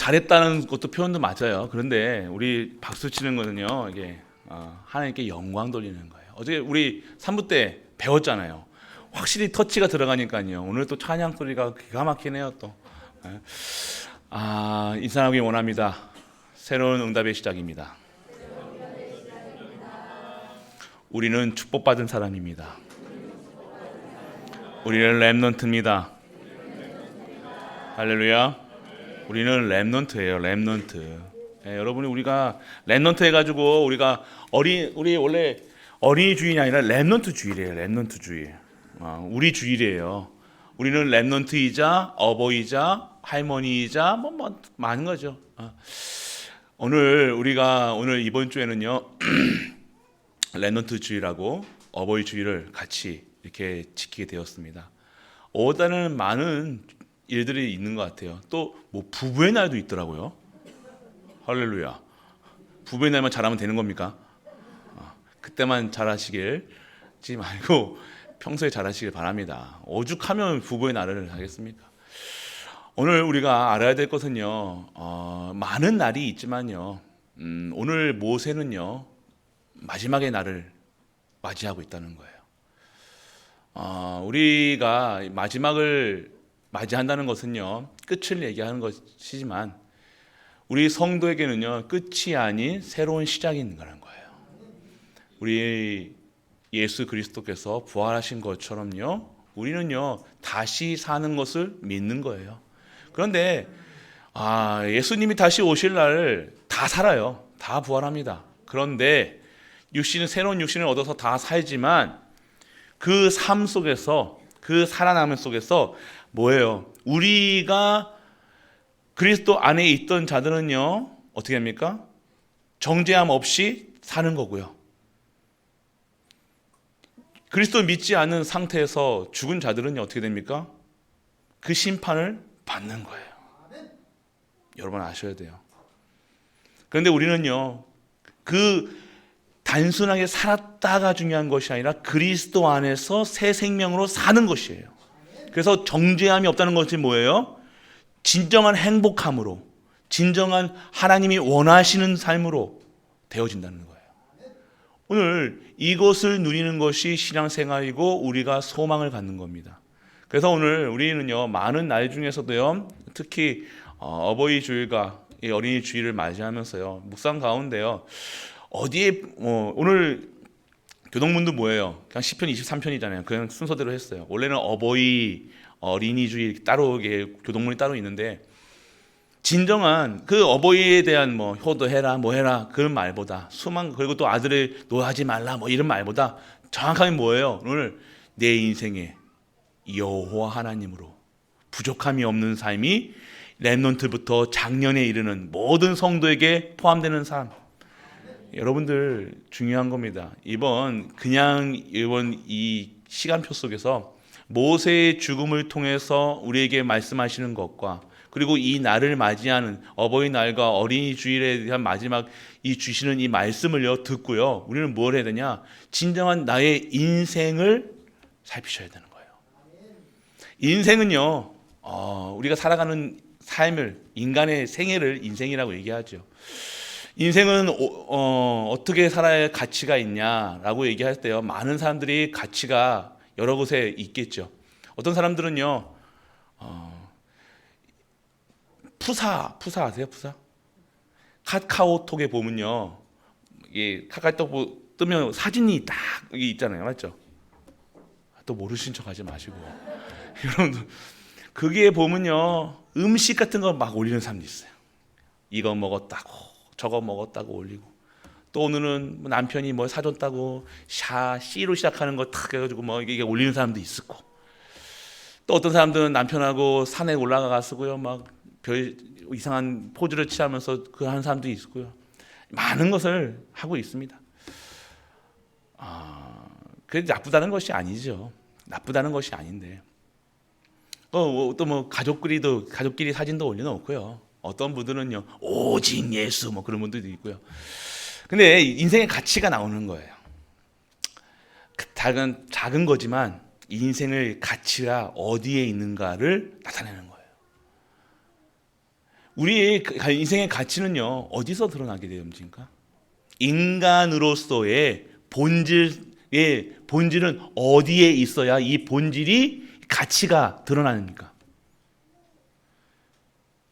잘했다는 것도 표현도 맞아요. 그런데 우리 박수 치는 거는요, 이게 하나님께 영광 돌리는 거예요. 어제 우리 3부 때 배웠잖아요. 확실히 터치가 들어가니까요. 오늘 또 찬양 소리가 기가 막히네요. 또 인사하기 원합니다. 새로운 응답의 시작입니다. 우리는 축복받은 사람입니다. 우리는 렘넌트입니다. 할렐루야. 우리는 렘넌트예요. 렘넌트. 여러분이 우리가 렘넌트 해가지고 우리가 우리 원래 어린이주일이 아니라 렘넌트주일이에요. 렘넌트주일. 우리 주일이에요. 우리는 렘넌트이자 어버이자 할머니이자 뭐 많은 거죠. 오늘 이번 주에는요 렘넌트 주일하고 어버이 주일을 같이 이렇게 지키게 되었습니다. 오다는 많은 일들이 있는 것 같아요. 또 뭐 부부의 날도 있더라고요. 할렐루야. 부부의 날만 잘하면 되는 겁니까? 그때만 잘하시길 지 말고 평소에 잘하시길 바랍니다. 오죽하면 부부의 날을 하겠습니까? 오늘 우리가 알아야 될 것은요, 많은 날이 있지만요, 오늘 모세는요 마지막의 날을 맞이하고 있다는 거예요. 우리가 마지막을 맞이한다는 것은요 끝을 얘기하는 것이지만 우리 성도에게는요 끝이 아닌 새로운 시작이 있는 거라는 거예요. 우리 예수 그리스도께서 부활하신 것처럼요 우리는요 다시 사는 것을 믿는 거예요. 그런데 예수님이 다시 오실 날 다 살아요. 다 부활합니다. 그런데 새로운 육신을 얻어서 다 살지만 그 삶 속에서, 그 살아남은 속에서 뭐예요? 우리가 그리스도 안에 있던 자들은요 어떻게 합니까? 정죄함 없이 사는 거고요. 그리스도 믿지 않는 상태에서 죽은 자들은요 어떻게 됩니까? 그 심판을 받는 거예요. 여러분 아셔야 돼요. 그런데 우리는요 단순하게 살았다가 중요한 것이 아니라 그리스도 안에서 새 생명으로 사는 것이에요. 그래서 정죄함이 없다는 것이 뭐예요? 진정한 행복함으로, 진정한 하나님이 원하시는 삶으로 되어진다는 거예요. 오늘 이것을 누리는 것이 신앙생활이고 우리가 소망을 갖는 겁니다. 그래서 오늘 우리는요 많은 날 중에서도요 특히 어버이 주일과 어린이 주일을 맞이하면서요 묵상 가운데요 어디에 오늘 교동문도 뭐예요? 그냥 시편 23편이잖아요. 그냥 순서대로 했어요. 원래는 어버이, 어린이 주일 따로 교동문이 따로 있는데 진정한 그 어버이에 대한 효도해라, 해라 그런 말보다 그리고 또 아들을 노하지 말라 이런 말보다 정확하게 뭐예요? 오늘 내 인생에 여호와 하나님으로 부족함이 없는 삶이 렘넌트부터 장년에 이르는 모든 성도에게 포함되는 삶. 여러분들 중요한 겁니다. 이번 이 시간표 속에서 모세의 죽음을 통해서 우리에게 말씀하시는 것과 그리고 이 날을 맞이하는 어버이날과 어린이 주일에 대한 마지막 주시는 이 말씀을요 듣고요 우리는 뭘 해야 되냐? 진정한 나의 인생을 살피셔야 되는 거예요. 인생은요 우리가 살아가는 삶을 인간의 생애를 인생이라고 얘기하죠. 인생은 어떻게 살아야 가치가 있냐라고 얘기할 때요 많은 사람들이 가치가 여러 곳에 있겠죠. 어떤 사람들은요 푸사 아세요? 푸사? 카카오톡에 보면요 이게 카카오톡 뜨면 사진이 딱 여기 있잖아요. 맞죠? 또 모르신 척 하지 마시고 여러분들 거기에 보면요 음식 같은 거 막 올리는 사람도 있어요. 이거 먹었다고 저거 먹었다고 올리고 또 오늘은 남편이 사줬다고 C로 시작하는 거 탁 해가지고 이게 올리는 사람도 있었고 또 어떤 사람들은 남편하고 산에 올라가서고요 막 별 이상한 포즈를 취하면서 그 하는 사람도 있고요. 많은 것을 하고 있습니다. 그게 나쁘다는 것이 아니죠. 나쁘다는 것이 아닌데 또 가족끼리 사진도 올려놓고요. 어떤 분들은요 오직 예수 그런 분들도 있고요. 근데 인생의 가치가 나오는 거예요. 작은 거지만 인생의 가치가 어디에 있는가를 나타내는 거예요. 우리의 인생의 가치는요, 어디서 드러나게 됩니까? 인간으로서의 본질은 어디에 있어야 이 본질이 가치가 드러나니까?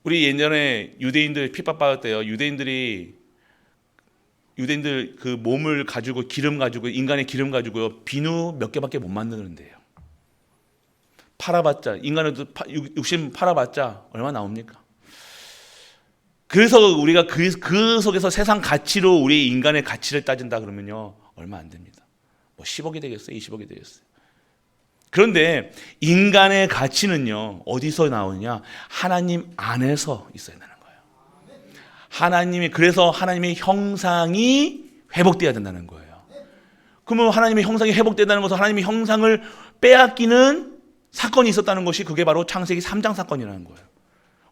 우리 예전에 유대인들 핍박받을 때요, 유대인들 그 몸을 가지고 인간의 기름 가지고 비누 몇 개밖에 못 만드는데요. 팔아봤자, 인간의 육신 팔아봤자 얼마 나옵니까? 그래서 우리가 그 속에서 세상 가치로 우리 인간의 가치를 따진다 그러면요, 얼마 안 됩니다. 뭐 10억이 되겠어요? 20억이 되겠어요? 그런데 인간의 가치는요, 어디서 나오느냐? 하나님 안에서 있어야 되는 거예요. 그래서 하나님의 형상이 회복돼야 된다는 거예요. 그러면 하나님의 형상이 회복된다는 것은 하나님의 형상을 빼앗기는 사건이 있었다는 것이 그게 바로 창세기 3장 사건이라는 거예요.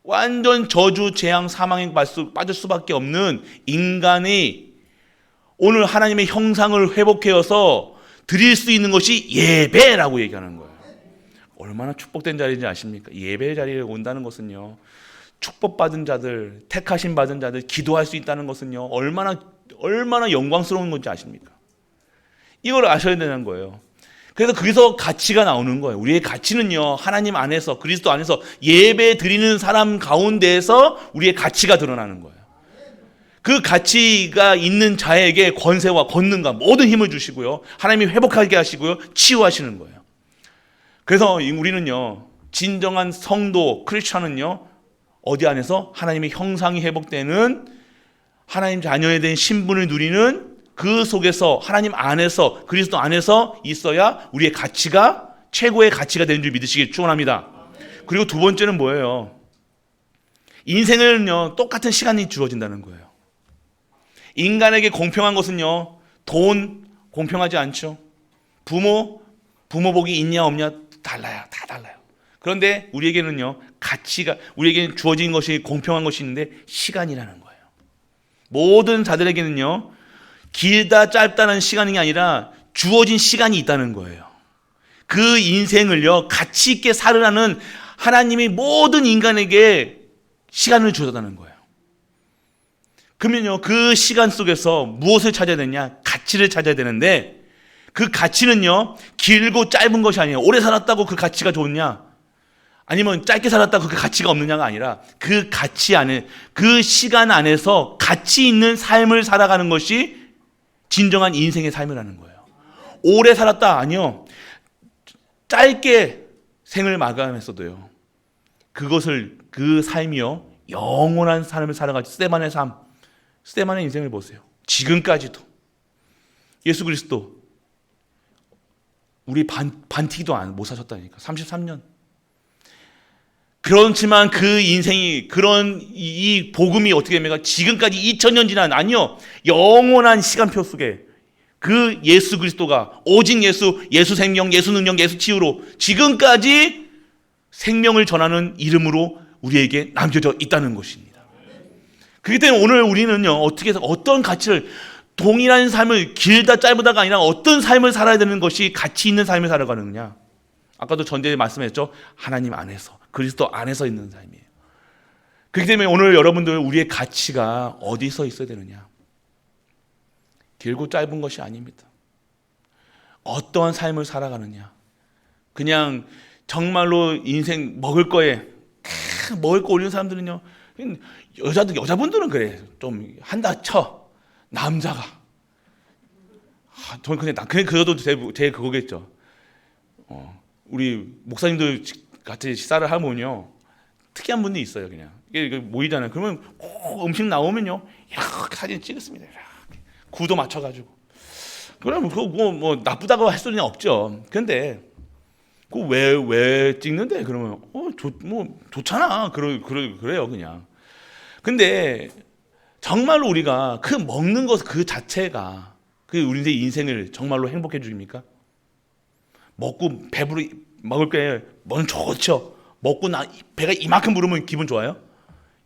완전 저주, 재앙, 사망에 빠질 수밖에 없는 인간이 오늘 하나님의 형상을 회복해서 드릴 수 있는 것이 예배라고 얘기하는 거예요. 얼마나 축복된 자리인지 아십니까? 예배 자리에 온다는 것은요, 축복받은 자들, 택하심 받은 자들, 기도할 수 있다는 것은요, 얼마나 영광스러운 건지 아십니까? 이걸 아셔야 되는 거예요. 그래서 거기서 가치가 나오는 거예요. 우리의 가치는요, 하나님 안에서, 그리스도 안에서 예배 드리는 사람 가운데에서 우리의 가치가 드러나는 거예요. 그 가치가 있는 자에게 권세와 권능과 모든 힘을 주시고요, 하나님이 회복하게 하시고요, 치유하시는 거예요. 그래서 우리는요, 진정한 성도, 크리스천은요, 어디 안에서? 하나님의 형상이 회복되는 하나님 자녀에 대한 신분을 누리는 그 속에서 하나님 안에서, 그리스도 안에서 있어야 우리의 가치가 최고의 가치가 되는 줄 믿으시길 축원합니다. 그리고 두 번째는 뭐예요? 인생은요, 똑같은 시간이 주어진다는 거예요. 인간에게 공평한 것은요, 돈 공평하지 않죠. 부모 복이 있냐 없냐 달라요. 다 달라요. 그런데 우리에게는요, 우리에게는 주어진 것이 공평한 것이 있는데 시간이라는 거예요. 모든 자들에게는요, 길다 짧다는 시간이 아니라 주어진 시간이 있다는 거예요. 그 인생을요, 가치 있게 살으라는 하나님이 모든 인간에게 시간을 주셨다는 거예요. 그러면요, 그 시간 속에서 무엇을 찾아야 되냐? 가치를 찾아야 되는데, 그 가치는요, 길고 짧은 것이 아니에요. 오래 살았다고 그 가치가 좋냐? 아니면 짧게 살았다고 그 가치가 없느냐가 아니라, 그 가치 안에, 그 시간 안에서 가치 있는 삶을 살아가는 것이 진정한 인생의 삶이라는 거예요. 오래 살았다, 아니요. 짧게 생을 마감했어도요, 그 삶이요, 영원한 삶을 살아가지. 스데반의 삶, 스데반의 인생을 보세요. 지금까지도 예수 그리스도 우리 반티도 못 사셨다니까. 33년. 그렇지만 그 인생이, 이 복음이 어떻게 됩니까? 지금까지 2000년 지난, 아니요, 영원한 시간표 속에 그 예수 그리스도가 오직 예수 생명, 예수 능력, 예수 치유로 지금까지 생명을 전하는 이름으로 우리에게 남겨져 있다는 것입니다. 그렇기 때문에 오늘 우리는요, 어떻게 해서 어떤 가치를, 동일한 삶을, 길다 짧다가 아니라 어떤 삶을 살아야 되는 것이 가치 있는 삶을 살아가느냐. 아까도 전제에 말씀했죠. 하나님 안에서, 그리스도 안에서 있는 삶이에요. 그렇기 때문에 오늘 여러분들, 우리의 가치가 어디서 있어야 되느냐? 길고 짧은 것이 아닙니다. 어떠한 삶을 살아가느냐? 그냥 정말로 인생 먹을 거 올리는 사람들은요, 여자분들은 그래. 좀 한다 쳐. 남자가. 저는 그래도 제 그거겠죠. 우리 목사님들 같이 식사를 하면요, 특이한 분들이 있어요. 그냥 모이잖아요. 그러면 음식 나오면요, 이렇게 사진 찍습니다. 이렇게 구도 맞춰가지고. 그러면 그거 뭐 나쁘다고 할 수는 없죠. 그런데 그 왜 찍는데? 그러면 좋잖아. 그래요 그냥. 근데 정말로 우리가 그 먹는 것 그 자체가 우리의 인생을 정말로 행복해 주십니까? 먹고 배부르 먹을 게 뭔 좋죠. 먹고 배가 이만큼 부르면 기분 좋아요?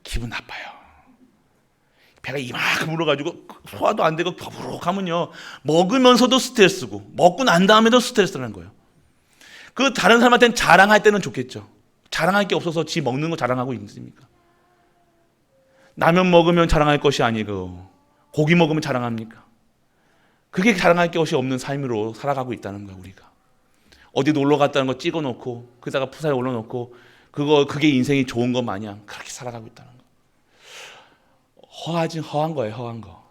기분 나빠요. 배가 이만큼 불어가지고 소화도 안 되고 더부룩하면요, 먹으면서도 스트레스고 먹고 난 다음에도 스트레스라는 거예요. 그 다른 사람한테는 자랑할 때는 좋겠죠. 자랑할 게 없어서 지 먹는 거 자랑하고 있습니까? 라면 먹으면 자랑할 것이 아니고 고기 먹으면 자랑합니까? 그게 자랑할 것이 없는 삶으로 살아가고 있다는 거야. 우리가 어디 놀러 갔다는 거 찍어놓고 그다가 푸사에 올려놓고 그게 인생이 좋은 것 마냥 그렇게 살아가고 있다는 거. 허한 거예요. 허한 거.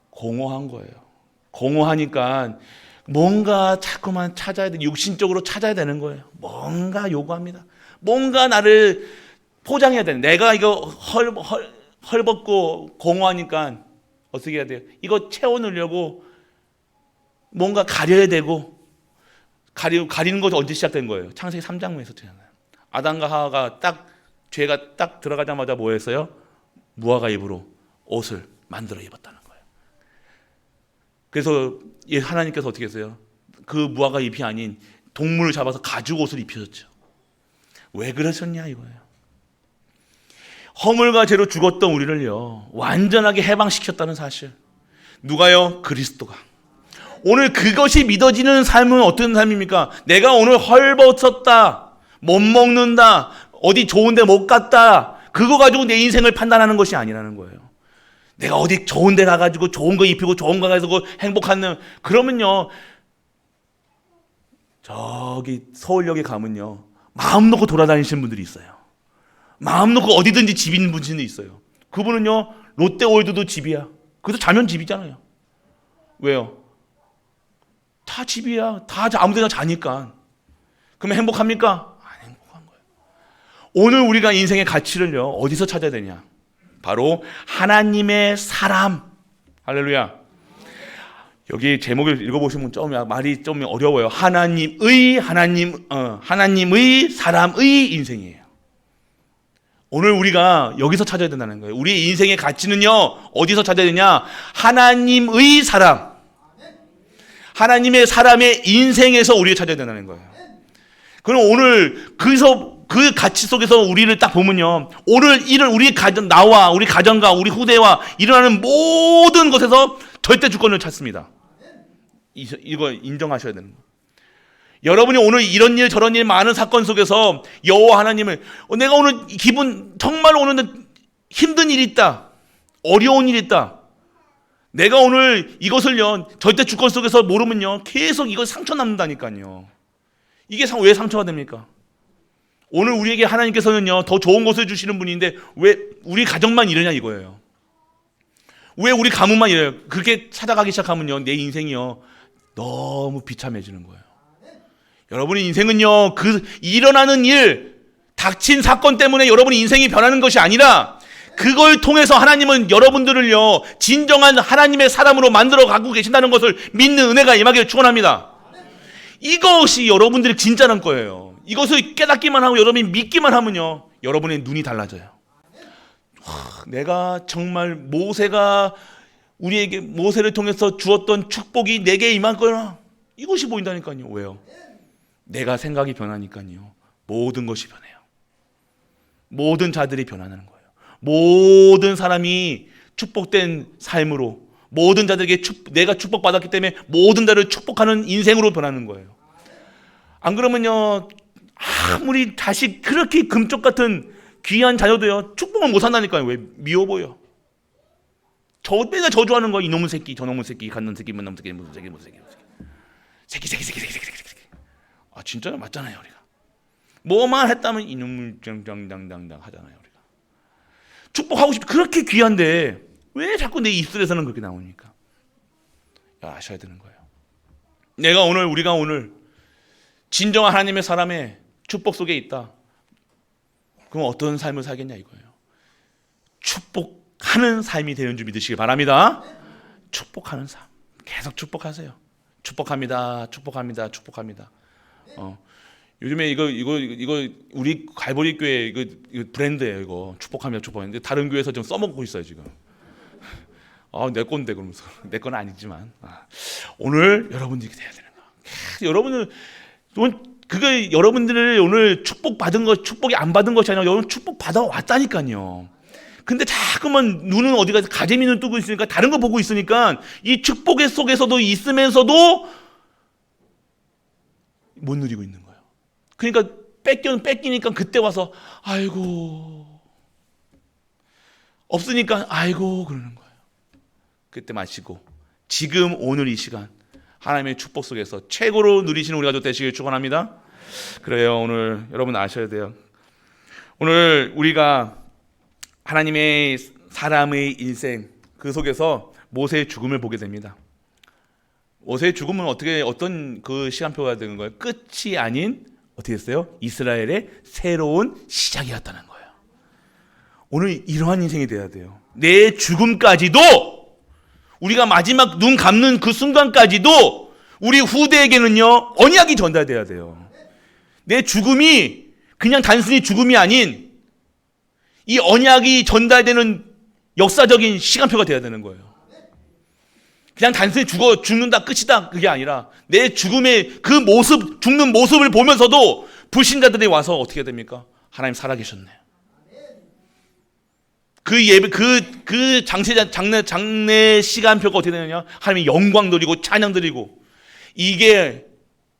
공허한 거예요. 공허하니까 뭔가 자꾸만 찾아야 돼. 육신적으로 찾아야 되는 거예요. 뭔가 요구합니다. 뭔가 나를 포장해야 되는. 내가 이거 헐벗고 공허하니까 어떻게 해야 돼요? 이거 채워넣으려고 뭔가 가려야 되고, 가리는 것이 언제 시작된 거예요? 창세기 3장에서 되잖아요. 아담과 하와가 죄가 딱 들어가자마자 뭐 했어요? 무화과 잎으로 옷을 만들어 입었다는 거예요. 그래서 하나님께서 어떻게 했어요? 그 무화과 잎이 아닌 동물을 잡아서 가죽 옷을 입히셨죠. 왜 그러셨냐 이거예요. 허물과 죄로 죽었던 우리를요 완전하게 해방시켰다는 사실. 누가요? 그리스도가. 오늘 그것이 믿어지는 삶은 어떤 삶입니까? 내가 오늘 헐벗었다, 못 먹는다, 어디 좋은 데 못 갔다, 그거 가지고 내 인생을 판단하는 것이 아니라는 거예요. 내가 어디 좋은 데 가가지고 좋은 거 입히고 좋은 거 가지고 행복한, 그러면요 저기 서울역에 가면요 마음 놓고 돌아다니시는 분들이 있어요. 마음 놓고 어디든지 집 있는 분이 있어요. 그분은요 롯데월드도 집이야. 그래서 자면 집이잖아요. 왜요? 다 집이야. 다 아무데나 자니까. 그러면 행복합니까? 안 행복한 거예요. 오늘 우리가 인생의 가치를요 어디서 찾아야 되냐? 바로 하나님의 사람. 할렐루야. 여기 제목을 읽어보시면 말이 좀 어려워요. 하나님의 사람의 인생이에요. 오늘 우리가 여기서 찾아야 된다는 거예요. 우리의 인생의 가치는요 어디서 찾아야 되냐? 하나님의 사람, 하나님의 사람의 인생에서 우리가 찾아야 된다는 거예요. 그럼 오늘 그 가치 속에서 우리를 딱 보면요 오늘 우리 가정, 나와 우리 가정과 우리 후대와 일어나는 모든 것에서 절대 주권을 찾습니다. 이거 인정하셔야 되는 거예요. 여러분이 오늘 이런 일 저런 일 많은 사건 속에서 여호와 하나님을, 내가 오늘 정말 오늘 힘든 일이 있다, 어려운 일이 있다, 내가 오늘 이것을요 절대 주권 속에서 모르면요 계속 이거 상처 남는다니까요. 이게 왜 상처가 됩니까? 오늘 우리에게 하나님께서는요 더 좋은 것을 주시는 분인데 왜 우리 가정만 이러냐 이거예요. 왜 우리 가문만 이래요? 그렇게 찾아가기 시작하면요 내 인생이요 너무 비참해지는 거예요. 여러분의 인생은요 일어나는 일, 닥친 사건 때문에 여러분의 인생이 변하는 것이 아니라 그걸 통해서 하나님은 여러분들을요 진정한 하나님의 사람으로 만들어 가고 계신다는 것을 믿는 은혜가 임하기를 축원합니다. 이것이 여러분들이 진짜는 거예요. 이것을 깨닫기만 하고 여러분이 믿기만 하면요 여러분의 눈이 달라져요. 내가 정말 모세를 통해서 주었던 축복이 내게 임할 거야, 이것이 보인다니까요. 왜요? 내가 생각이 변하니까요 모든 것이 변해요. 모든 자들이 변하는 거예요. 모든 사람이 축복된 삶으로, 모든 자들에게 내가 축복받았기 때문에 모든 자를 축복하는 인생으로 변하는 거예요. 안 그러면요 아무리 자식 그렇게 금쪽 같은 귀한 자녀도요 축복을 못 산다니까요. 왜? 미워 보여. 맨날 저주하는 거야. 이놈의 새끼, 저놈의 새끼, 갓놈 새끼, 뭔놈 새끼, 무슨 새끼, 무슨 새끼, 새끼. 아 진짜요? 맞잖아요. 우리가 뭐만 했다면 이놈을 당당당당 하잖아요. 우리가 축복하고 싶 그렇게 귀한데 왜 자꾸 내 입술에서는 그렇게 나오니까? 아셔야 되는 거예요. 우리가 오늘 진정한 하나님의 사람의 축복 속에 있다. 그럼 어떤 삶을 살겠냐 이거예요. 축복하는 삶이 되는 줄 믿으시기 바랍니다. 축복하는 삶. 계속 축복하세요. 축복합니다. 요즘에 이거 우리 갈보리 교회 이거 브랜드예요. 이거 축복합니다. 축복합니다. 다른 교회에서 좀 써먹고 있어요 지금. 내 건데 그러면서 내 건 아니지만 오늘 여러분들이 돼야 되는 거. 여러분은 여러분들을 오늘 축복이 안 받은 것이 아니라 여러분 축복 받아 왔다니까요. 근데 자꾸만 눈은 어디 가서 가재미 눈 뜨고 있으니까 다른 거 보고 있으니까 이 축복의 속에서도 있으면서도 못 누리고 있는 거예요. 그러니까 뺏기니까 그때 와서 아이고 없으니까 아이고 그러는 거예요. 그때 마시고 지금 오늘 이 시간 하나님의 축복 속에서 최고로 누리시는 우리 가족 되시길 축원합니다. 그래요. 오늘 여러분 아셔야 돼요. 오늘 우리가 하나님의 사람의 인생 그 속에서 모세의 죽음을 보게 됩니다. 모세의 죽음은 어떤 그 시간표가 되는 거예요? 끝이 아닌 어떻게 됐어요? 이스라엘의 새로운 시작이었다는 거예요. 오늘 이러한 인생이 돼야 돼요. 내 죽음까지도 우리가 마지막 눈 감는 그 순간까지도 우리 후대에게는요 언약이 전달돼야 돼요. 내 죽음이 그냥 단순히 죽음이 아닌 이 언약이 전달되는 역사적인 시간표가 돼야 되는 거예요. 그냥 단순히 죽는다 끝이다 그게 아니라 내 죽음의 그 모습, 죽는 모습을 보면서도 불신자들이 와서 어떻게 됩니까? 하나님 살아계셨네. 그 장례 시간표가 어떻게 되느냐? 하나님이 영광 드리고 찬양 드리고 이게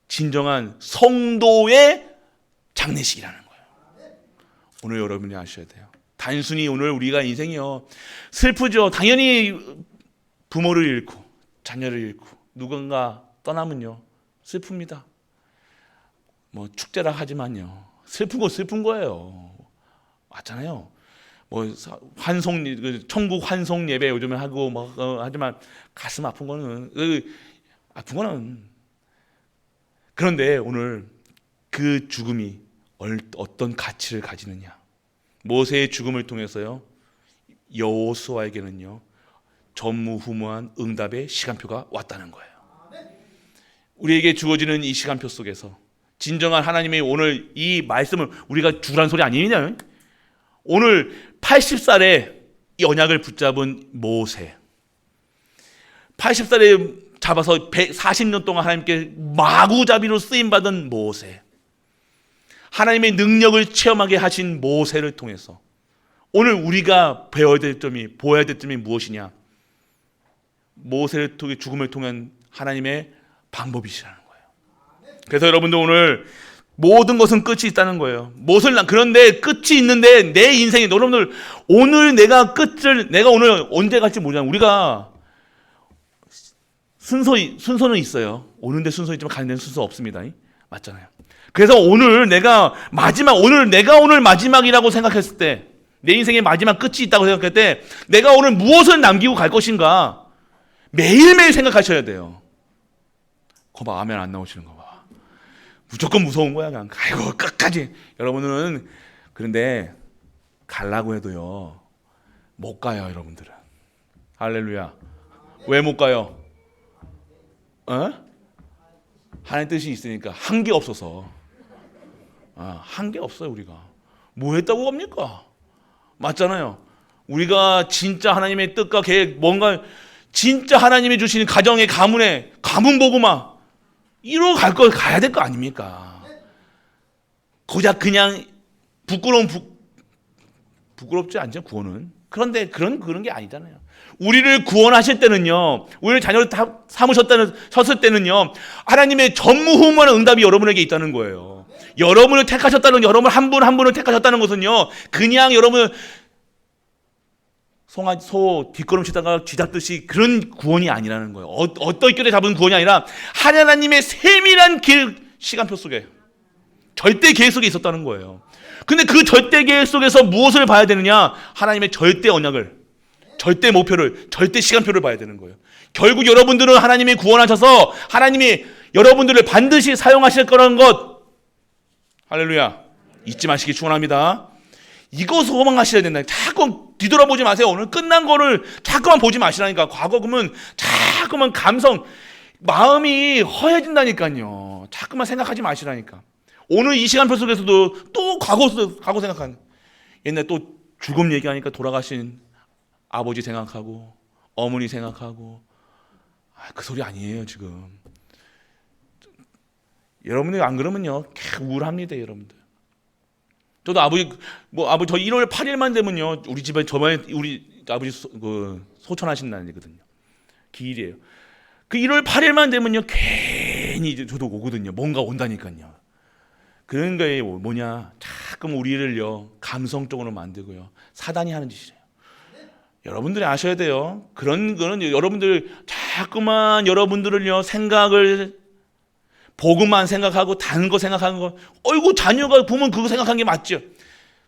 진정한 성도의 장례식이라는 거예요. 오늘 여러분이 아셔야 돼요. 단순히 오늘 우리가 인생이요 슬프죠. 당연히 부모를 잃고 자녀를 잃고 누군가 떠나면요 슬픕니다. 뭐 축제라 하지만요 슬픈 거 슬픈 거예요. 맞잖아요. 뭐 천국 환송 예배 요즘에 하고 뭐 하지만 가슴 아픈 거는 그런데 오늘 그 죽음이 어떤 가치를 가지느냐. 모세의 죽음을 통해서요 여호수아에게는요 전무후무한 응답의 시간표가 왔다는 거예요. 우리에게 주어지는 이 시간표 속에서 진정한 하나님의 오늘 이 말씀을 우리가 죽으란 소리 아니냐? 오늘 80살에 이 언약을 붙잡은 모세, 80살에 잡아서 140년 동안 하나님께 마구잡이로 쓰임받은 모세, 하나님의 능력을 체험하게 하신 모세를 통해서 오늘 우리가 배워야 될 점이, 보아야 될 점이 무엇이냐? 모세를 통해 죽음을 통한 하나님의 방법이시라는 거예요. 그래서 여러분들 오늘 모든 것은 끝이 있다는 거예요. 그런데 끝이 있는데 내 인생에 여러분들 오늘 내가 오늘 언제 갈지 모르잖아요. 우리가 순서는 있어요. 오는데 순서 있지만 가는 데는 순서 없습니다. 맞잖아요. 그래서 오늘 내가 오늘 마지막이라고 생각했을 때, 내 인생의 마지막 끝이 있다고 생각할 때 내가 오늘 무엇을 남기고 갈 것인가 매일매일 생각하셔야 돼요. 거봐, 아멘 안 나오시는 거 봐. 무조건 무서운 거야. 그냥 아이고 끝까지. 여러분들은 그런데 가려고 해도요 못 가요. 여러분들은 할렐루야. 왜 못 가요? 하나님 뜻이 있으니까. 한계 없어서. 한계 없어요. 우리가 뭐 했다고 합니까? 맞잖아요. 우리가 진짜 하나님의 뜻과 계획, 뭔가 진짜 하나님이 주시는 가정의 가문에 가문 보고만 이러고 가야 될 거 아닙니까? 고작 그냥 부끄럽지 않죠, 구원은. 그런데 그런 게 아니잖아요. 우리를 구원하실 때는요, 우리를 자녀를 삼으셨을 때는요, 하나님의 전무후무한 응답이 여러분에게 있다는 거예요. 여러분을 택하셨다는, 여러분 한 분을 택하셨다는 것은요, 그냥 여러분 소 뒷걸음치다가 쥐잡듯이 그런 구원이 아니라는 거예요. 어떤 길에 잡은 구원이 아니라 하나님의 세밀한 시간표 속에, 절대 계획 속에 있었다는 거예요. 근데 그 절대 계획 속에서 무엇을 봐야 되느냐? 하나님의 절대 언약을, 절대 목표를, 절대 시간표를 봐야 되는 거예요. 결국 여러분들은 하나님이 구원하셔서 하나님이 여러분들을 반드시 사용하실 거라는 것, 할렐루야, 잊지 마시기 축원합니다. 이것을 소망하셔야 된다. 자꾸 뒤돌아보지 마세요. 오늘 끝난 거를 자꾸만 보지 마시라니까. 과거 그러면 자꾸만 마음이 허해진다니까요. 자꾸만 생각하지 마시라니까. 오늘 이 시간표 속에서도 또 과거 생각하는, 옛날 또 죽음 얘기하니까 돌아가신 아버지 생각하고 어머니 생각하고, 그 소리 아니에요 지금. 여러분들 안 그러면요 우울합니다. 여러분들. 저도 아버지 저 1월 8일만 되면요 우리 집에 우리 아버지 소천하신 날이거든요. 기일이에요. 그 1월 8일만 되면요 괜히 이제 저도 오거든요. 뭔가 온다니까요. 그런 게 뭐냐, 자꾸 우리를요 감성적으로 만들고요 사단이 하는 짓이에요. 여러분들이 아셔야 돼요. 그런 거는 여러분들 자꾸만 여러분들을요 생각을 복음만 생각하고 다른 거 생각하는 거, 어이구 자녀가 보면 그거 생각한 게 맞죠.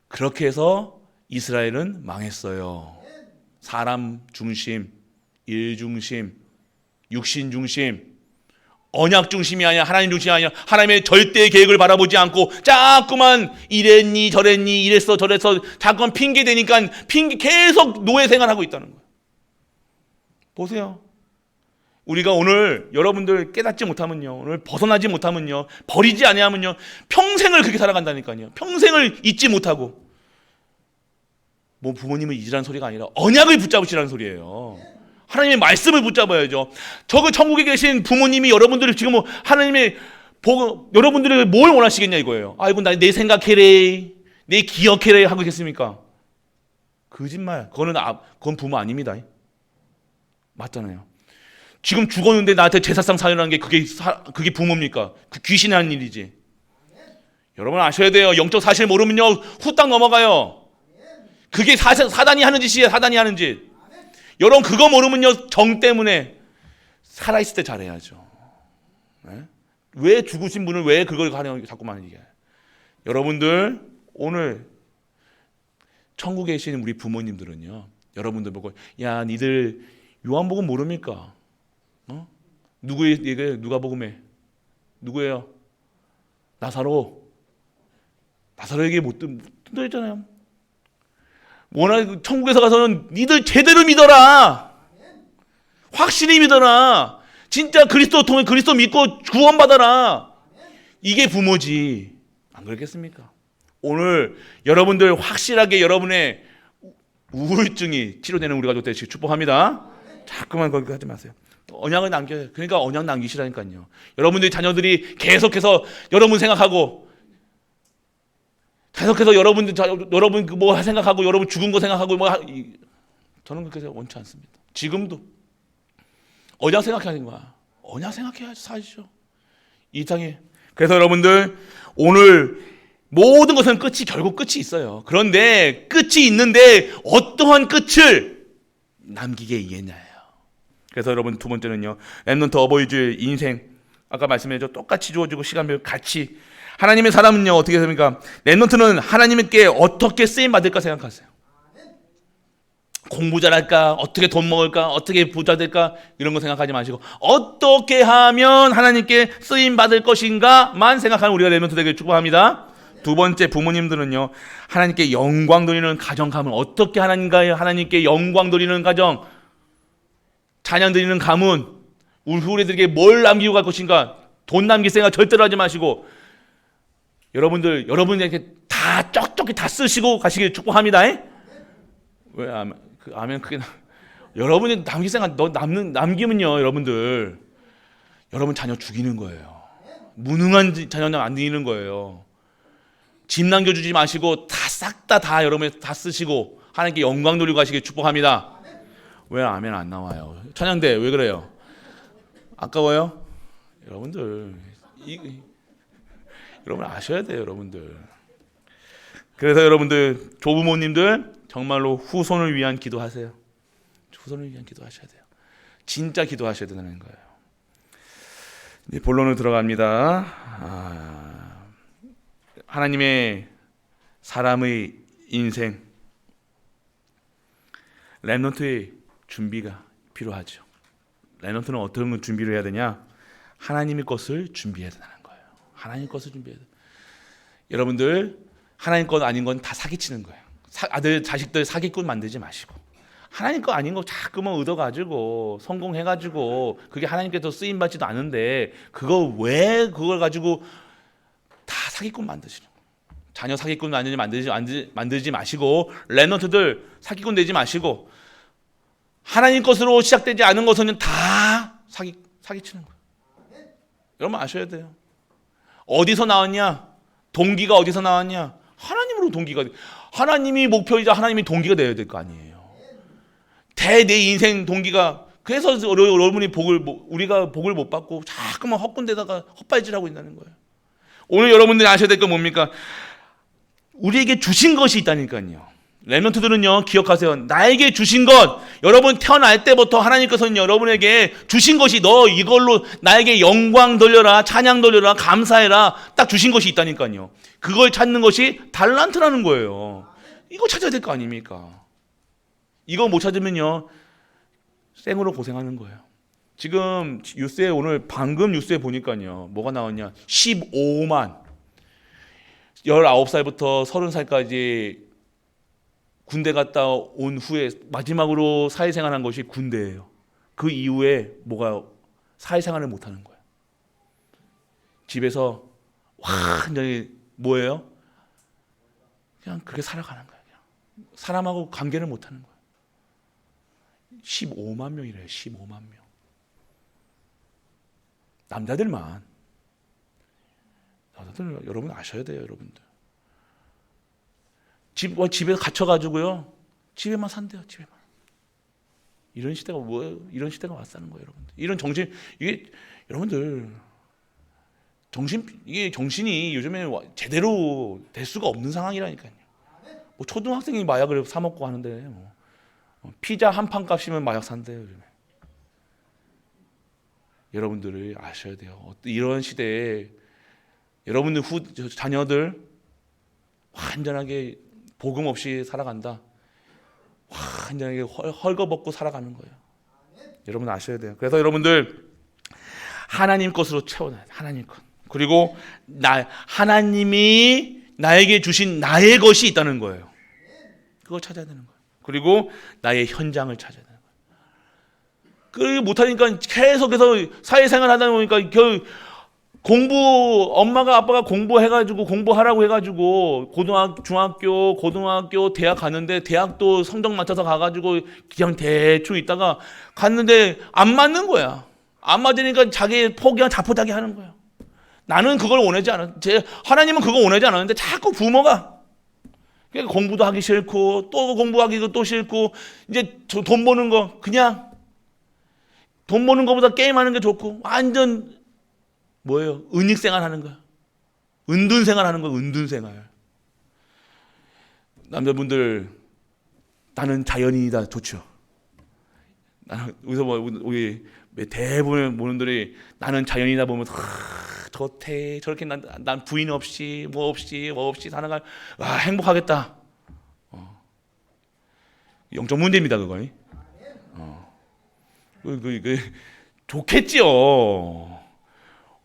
그렇게 해서 이스라엘은 망했어요. 사람 중심, 일 중심, 육신 중심, 언약 중심이 아니라 하나님 중심이 아니라 하나님의 절대 계획을 바라보지 않고 자꾸만 이랬니 저랬니 이랬어 저랬어 자꾸만 핑계 대니까 핑계 계속 노예 생활하고 있다는 거예요. 보세요. 우리가 오늘 여러분들 깨닫지 못하면요, 오늘 벗어나지 못하면요, 버리지 아니하면요 평생을 그렇게 살아간다니까요. 평생을 잊지 못하고. 뭐 부모님을 잊으라는 소리가 아니라 언약을 붙잡으시라는 소리예요. 하나님의 말씀을 붙잡아야죠. 저그 천국에 계신 부모님이 여러분들을 지금 뭐 하나님의 여러분들이 뭘 원하시겠냐 이거예요. 아이고 내 생각해래, 내 기억해래 하고 있겠습니까? 거짓말. 그건 부모 아닙니다. 맞잖아요. 지금 죽었는데 나한테 제사상 사연하는 게 그게 부모입니까? 그 귀신이 하는 일이지. 여러분 아셔야 돼요. 영적 사실 모르면요 후딱 넘어가요. 그게 사단이 하는 짓이에요. 사단이 하는 짓. 여러분 그거 모르면요 정 때문에 살아있을 때 잘해야죠. 네? 왜 죽으신 분을 왜 그걸 가려고 자꾸만 얘기해요. 여러분들 오늘 천국에 계시는 우리 부모님들은요 여러분들 보고 야 니들 요한복음 모릅니까? 누구의 얘기예요? 누가복음에 누구예요? 나사로에게 못 들었잖아요. 워낙 천국에서 가서는 니들 제대로 믿어라. 확실히 믿어라. 진짜 그리스도 통해 그리스도 믿고 구원받아라. 이게 부모지. 안 그렇겠습니까? 오늘 여러분들 확실하게 여러분의 우울증이 치료되는 우리 가족 되시길 축복합니다. 자꾸만 거기 하지 마세요. 언약을 남겨요. 그러니까 언약 남기시라니까요. 여러분들의 자녀들이 계속해서 여러분 생각하고 계속해서 여러분 뭐 생각하고 여러분 죽은 거 생각하고 저는 그렇게 원치 않습니다. 지금도 언약 생각하는 거야. 언약 생각해야지 사시죠. 이 땅에. 그래서 여러분들 오늘 모든 것은 결국 끝이 있어요. 그런데 끝이 있는데 어떠한 끝을 남기게 이해냐예요. 그래서 여러분 두 번째는요. 렘넌트 어버이주의 인생. 아까 말씀드렸죠. 똑같이 주어지고 시간별 같이. 하나님의 사람은요 어떻게 됩니까? 렘넌트는 하나님께 어떻게 쓰임 받을까 생각하세요. 공부 잘할까? 어떻게 돈 먹을까? 어떻게 부자 될까? 이런 거 생각하지 마시고 어떻게 하면 하나님께 쓰임 받을 것인가만 생각하는 우리가 렘넌트 되길 축복합니다. 두 번째 부모님들은요 하나님께 영광 돌리는 가정 가문. 어떻게 하나님께 영광 돌리는 가정, 찬양 드리는 가문, 우리 후대들에게 뭘 남기고 갈 것인가. 돈 남길 생각 절대로 하지 마시고 여러분에게 다 쩍쩍이 다 쓰시고 가시길 축복합니다. 왜 아멘 크게 여러분이 남길 생각 남기면요 여러분들 여러분 자녀 죽이는 거예요. 무능한 자녀 안 드리는 거예요. 집 남겨주지 마시고 싹 다 여러분이 다 쓰시고 하나님께 영광 돌리고 가시길 축복합니다. 왜 아멘 안 나와요? 찬양대 왜 그래요? 아까워요? 여러분들 여러분 아셔야 돼요, 여러분들. 그래서 여러분들 조부모님들 정말로 후손을 위한 기도하세요. 후손을 위한 기도하셔야 돼요. 진짜 기도하셔야 되는 거예요. 이제 본론으로 들어갑니다. 하나님의 사람의 인생, 렘넌트의 준비가 필요하죠. 렘넌트는 어떤 준비를 해야 되냐? 하나님의 것을 준비해야 되는 거예요. 하나님 것을 준비해야 돼. 여러분들 하나님 것 아닌 건 다 사기치는 거예요. 아들 자식들 사기꾼 만들지 마시고 하나님 거 아닌 거 자꾸만 얻어가지고 성공해가지고 그게 하나님께서 쓰임 받지도 않은데 그걸 가지고 다 사기꾼 만드시는 거예요. 자녀 사기꾼 만들지 마시고 렘넌트들 사기꾼 되지 마시고 하나님 것으로 시작되지 않은 것은 다 사기치는 거예요. 여러분 아셔야 돼요. 어디서 나왔냐? 동기가 어디서 나왔냐? 하나님으로 동기가 하나님이 목표이자 하나님이 동기가 되어야 될 거 아니에요. 내 인생 동기가 그래서 여러분이 우리가 복을 못 받고 자꾸만 헛군데다가 헛발질하고 있다는 거예요. 오늘 여러분들이 아셔야 될 건 뭡니까? 우리에게 주신 것이 있다니까요. 렘넌트들은요, 기억하세요. 나에게 주신 것, 여러분 태어날 때부터 하나님께서는 여러분에게 주신 것이 너 이걸로 나에게 영광 돌려라, 찬양 돌려라, 감사해라, 딱 주신 것이 있다니까요. 그걸 찾는 것이 달란트라는 거예요. 이거 찾아야 될 거 아닙니까? 이거 못 찾으면요, 생으로 고생하는 거예요. 지금 뉴스에 오늘 방금 뉴스에 보니까요, 뭐가 나왔냐, 15만 19살부터 30살까지 군대 갔다 온 후에 마지막으로 사회생활한 것이 군대예요. 그 이후에 뭐가 사회생활을 못하는 거예요. 집에서 완전히 뭐예요? 그냥 그렇게 살아가는 거예요. 그냥. 사람하고 관계를 못하는 거예요. 15만 명이래요. 15만 명. 남자들만. 남자들 여러분 아셔야 돼요. 여러분들. 집에 갇혀가지고요. 집에만 산대요. 집에만. 이런 시대가 뭐예요? 이런 시대가 왔다는 거예요. 여러분들. 이런 정신, 이게 여러분들 이게 정신이 요즘에 제대로 될 수가 없는 상황이라니까요. 뭐 초등학생이 마약을 사 먹고 하는데 뭐 피자 한 판 값이면 마약 산대요. 요즘에. 여러분들을 아셔야 돼요. 이런 시대에 여러분들 자녀들 완전하게 복음 없이 살아간다. 완전하게 헐거벗고 살아가는 거예요. 여러분 아셔야 돼요. 그래서 여러분들 하나님 것으로 채워놔야 돼요. 하나님 것. 그리고 하나님이 나에게 주신 나의 것이 있다는 거예요. 그걸 찾아야 되는 거예요. 그리고 나의 현장을 찾아야 되는 거예요. 그걸 못하니까 계속해서 사회생활 하다 보니까 엄마가 아빠가 공부하라고 해가지고 중학교, 고등학교, 대학 갔는데 대학도 성적 맞춰서 가가지고 그냥 대충 있다가 갔는데 안 맞는 거야. 안 맞으니까 자기 포기한 자포자기 하는 거야. 나는 그걸 원하지 않았는데 하나님은 그거 원하지 않았는데 자꾸 부모가 그러니까 공부도 하기 싫고 또 공부하기도 또 싫고 이제 돈 버는 거 그냥 돈 버는 것보다 게임하는 게 좋고 완전 뭐예요? 은닉생활 하는 거야. 은둔생활 하는 거야. 은둔생활. 남자분들 나는 자연인이다 좋죠. 우리 대부분의 분들이 나는 자연이다 보면서 저렇게 난 부인 없이 뭐 없이 사는 행복하겠다. 영적 문제입니다 그거. 좋겠지요.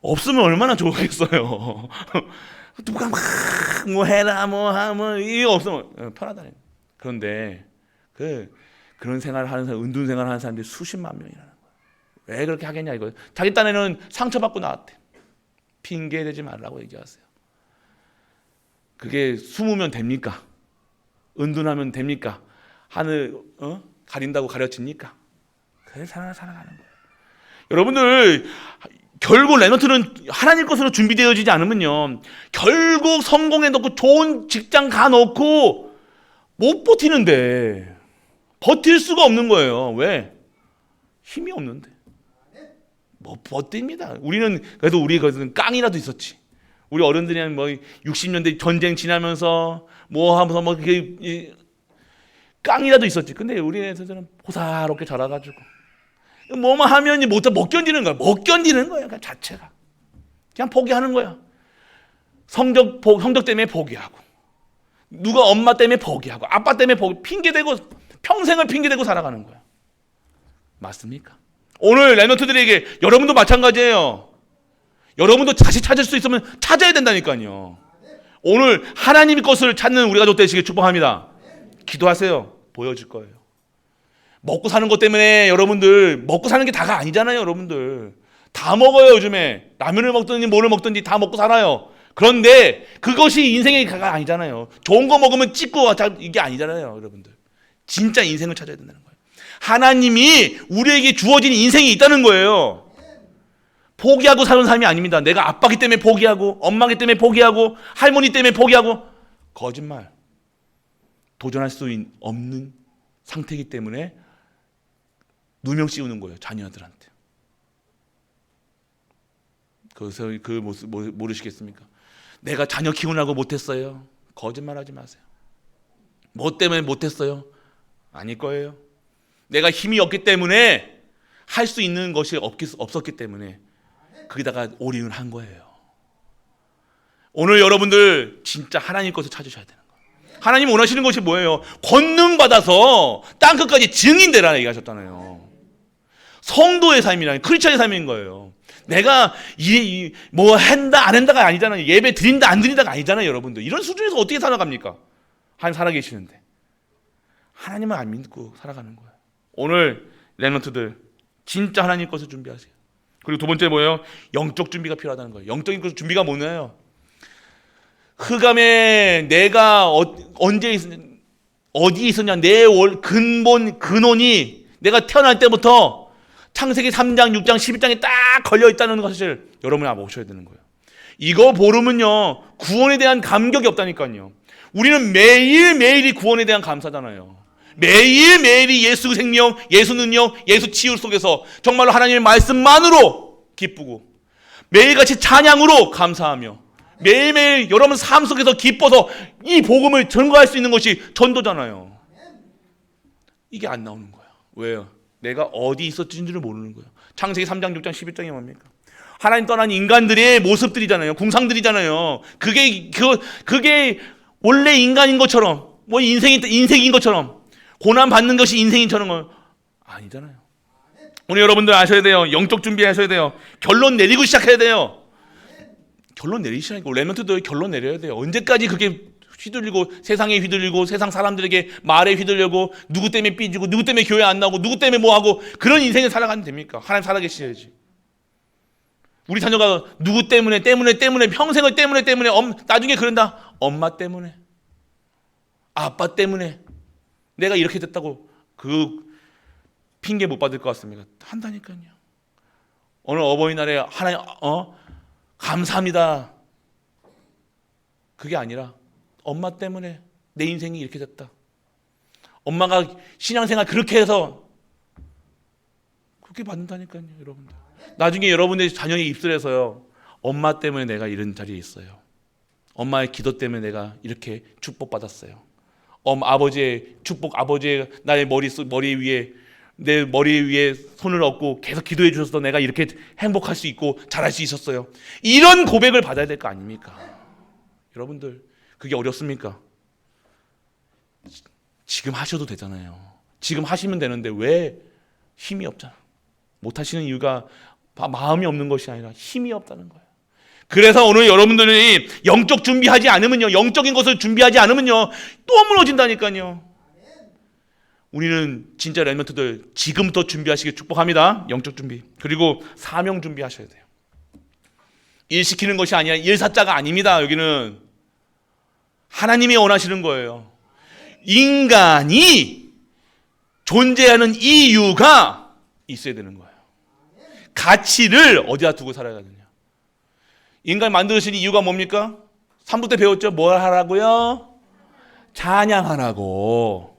없으면 얼마나 좋겠어요. 누가 막 뭐 해라 뭐 하면 이게 없으면 편하다니. 그런데 그런 생활을 하는 사람, 은둔 생활을 하는 사람들이 수십만 명이라는 거예요. 왜 그렇게 하겠냐 이거. 자기 딴에는 상처받고 나왔대. 핑계 대지 말라고 얘기하세요. 그게 숨으면 됩니까? 은둔하면 됩니까? 하늘 가린다고 가려집니까? 그래 살아가는 거예요. 여러분들 결국 렘넌트는 하나님 것으로 준비되어지지 않으면요 결국 성공해놓고 좋은 직장 가놓고 못 버티는데 버틸 수가 없는 거예요. 왜? 힘이 없는데 뭐 버팁니다. 우리는 그래도 우리 것은 깡이라도 있었지. 우리 어른들이랑 뭐 60년대 전쟁 지나면서 뭐 하면서 뭐 그게 깡이라도 있었지. 근데 우리네들은 호사롭게 자라가지고 뭐만 하면 못 견디는 거야. 못 견디는 거야. 그 자체가. 그냥 포기하는 거야. 성적 때문에 포기하고, 누가 엄마 때문에 포기하고, 아빠 때문에 핑계대고, 평생을 핑계대고 살아가는 거야. 맞습니까? 오늘 렘넌트들에게 여러분도 마찬가지예요. 여러분도 다시 찾을 수 있으면 찾아야 된다니까요. 오늘 하나님의 것을 찾는 우리 가족 되시길 축복합니다. 기도하세요. 보여줄 거예요. 먹고 사는 것 때문에 여러분들 먹고 사는 게 다가 아니잖아요. 여러분들 다 먹어요. 요즘에 라면을 먹든지 뭐를 먹든지 다 먹고 살아요. 그런데 그것이 인생의 다가 아니잖아요. 좋은 거 먹으면 찢고 이게 아니잖아요. 여러분들 진짜 인생을 찾아야 된다는 거예요. 하나님이 우리에게 주어진 인생이 있다는 거예요. 포기하고 사는 삶이 아닙니다. 내가 아빠기 때문에 포기하고 엄마기 때문에 포기하고 할머니 때문에 포기하고 거짓말. 도전할 수 없는 상태이기 때문에 누명 씌우는 거예요. 자녀들한테. 그래서 그 모습 모르시겠습니까? 내가 자녀 키우느라고 못했어요. 거짓말하지 마세요. 뭐 때문에 못했어요? 아닐 거예요. 내가 힘이 없기 때문에 할 수 있는 것이 없었기 때문에 거기다가 올인을 한 거예요. 오늘 여러분들 진짜 하나님 것을 찾으셔야 되는 거예요. 하나님 원하시는 것이 뭐예요? 권능 받아서 땅끝까지 증인되라 얘기하셨잖아요. 성도의 삶이라는 크리스천의 삶인 거예요. 내가 뭐 한다 안 한다가 아니잖아요. 예배 드린다 안 드린다가 아니잖아요. 여러분들 이런 수준에서 어떻게 살아갑니까? 하나님 살아계시는데 하나님을 안 믿고 살아가는 거예요. 오늘 렘넌트들 진짜 하나님 것을 준비하세요. 그리고 두 번째 뭐예요? 영적 준비가 필요하다는 거예요. 영적인 것 준비가 뭐냐요? 흑암에 내가 언제 어디에 있었냐? 내 근원이 내가 태어날 때부터 창세기 3장, 6장, 11장에 딱 걸려 있다는 것을 여러분이 아셔야 되는 거예요. 이거 모르면요 구원에 대한 감격이 없다니까요. 우리는 매일매일이 구원에 대한 감사잖아요. 매일매일이 예수 생명, 예수 능력, 예수 치유 속에서 정말로 하나님의 말씀만으로 기쁘고 매일같이 찬양으로 감사하며 매일매일 여러분 삶 속에서 기뻐서 이 복음을 전가할 수 있는 것이 전도잖아요. 이게 안 나오는 거예요. 왜요? 내가 어디 있었는지를 모르는 거예요. 창세기 3장, 6장, 11장이 뭡니까? 하나님 떠난 인간들의 모습들이잖아요. 궁상들이잖아요. 그게 원래 인간인 것처럼 뭐 인생인 것처럼 고난 받는 것이 인생인 것처럼 아니잖아요. 오늘 여러분들 아셔야 돼요. 영적 준비하셔야 돼요. 결론 내리고 시작해야 돼요. 결론 내리시라니까. 렘넌트들 결론 내려야 돼요. 언제까지 그게 휘둘리고 세상에 휘둘리고 세상 사람들에게 말에 휘둘려고 누구 때문에 삐지고 누구 때문에 교회 안 나오고 누구 때문에 뭐하고 그런 인생을 살아가면 됩니까? 하나님 살아계셔야지. 우리 자녀가 누구 때문에 평생을 때문에 나중에 그런다. 엄마 때문에 아빠 때문에 내가 이렇게 됐다고 그 핑계 못 받을 것 같습니다. 한다니까요. 오늘 어버이날에 하나님 감사합니다. 그게 아니라 엄마 때문에 내 인생이 이렇게 됐다. 엄마가 신앙생활 그렇게 해서 그렇게 받는다니까요. 여러분들. 나중에 여러분의 자녀의 입술에서요. 엄마 때문에 내가 이런 자리에 있어요. 엄마의 기도 때문에 내가 이렇게 축복받았어요. 아버지의 축복, 아버지의 나의 내 머리 위에 손을 얹고 계속 기도해 주셔서 내가 이렇게 행복할 수 있고 잘할 수 있었어요. 이런 고백을 받아야 될 거 아닙니까? 여러분들 그게 어렵습니까? 지금 하셔도 되잖아요. 지금 하시면 되는데 왜 힘이 없잖아. 못 하시는 이유가 마음이 없는 것이 아니라 힘이 없다는 거예요. 그래서 오늘 여러분들이 영적 준비하지 않으면요, 영적인 것을 준비하지 않으면요 또 무너진다니까요. 우리는 진짜 렘넌트들 지금부터 준비하시길 축복합니다. 영적 준비. 그리고 사명 준비하셔야 돼요. 일 시키는 것이 아니라 일사자가 아닙니다. 여기는 하나님이 원하시는 거예요. 인간이 존재하는 이유가 있어야 되는 거예요. 가치를 어디다 두고 살아야 되느냐. 인간 만드신 이유가 뭡니까? 3부 때 배웠죠? 뭘 하라고요? 찬양하라고.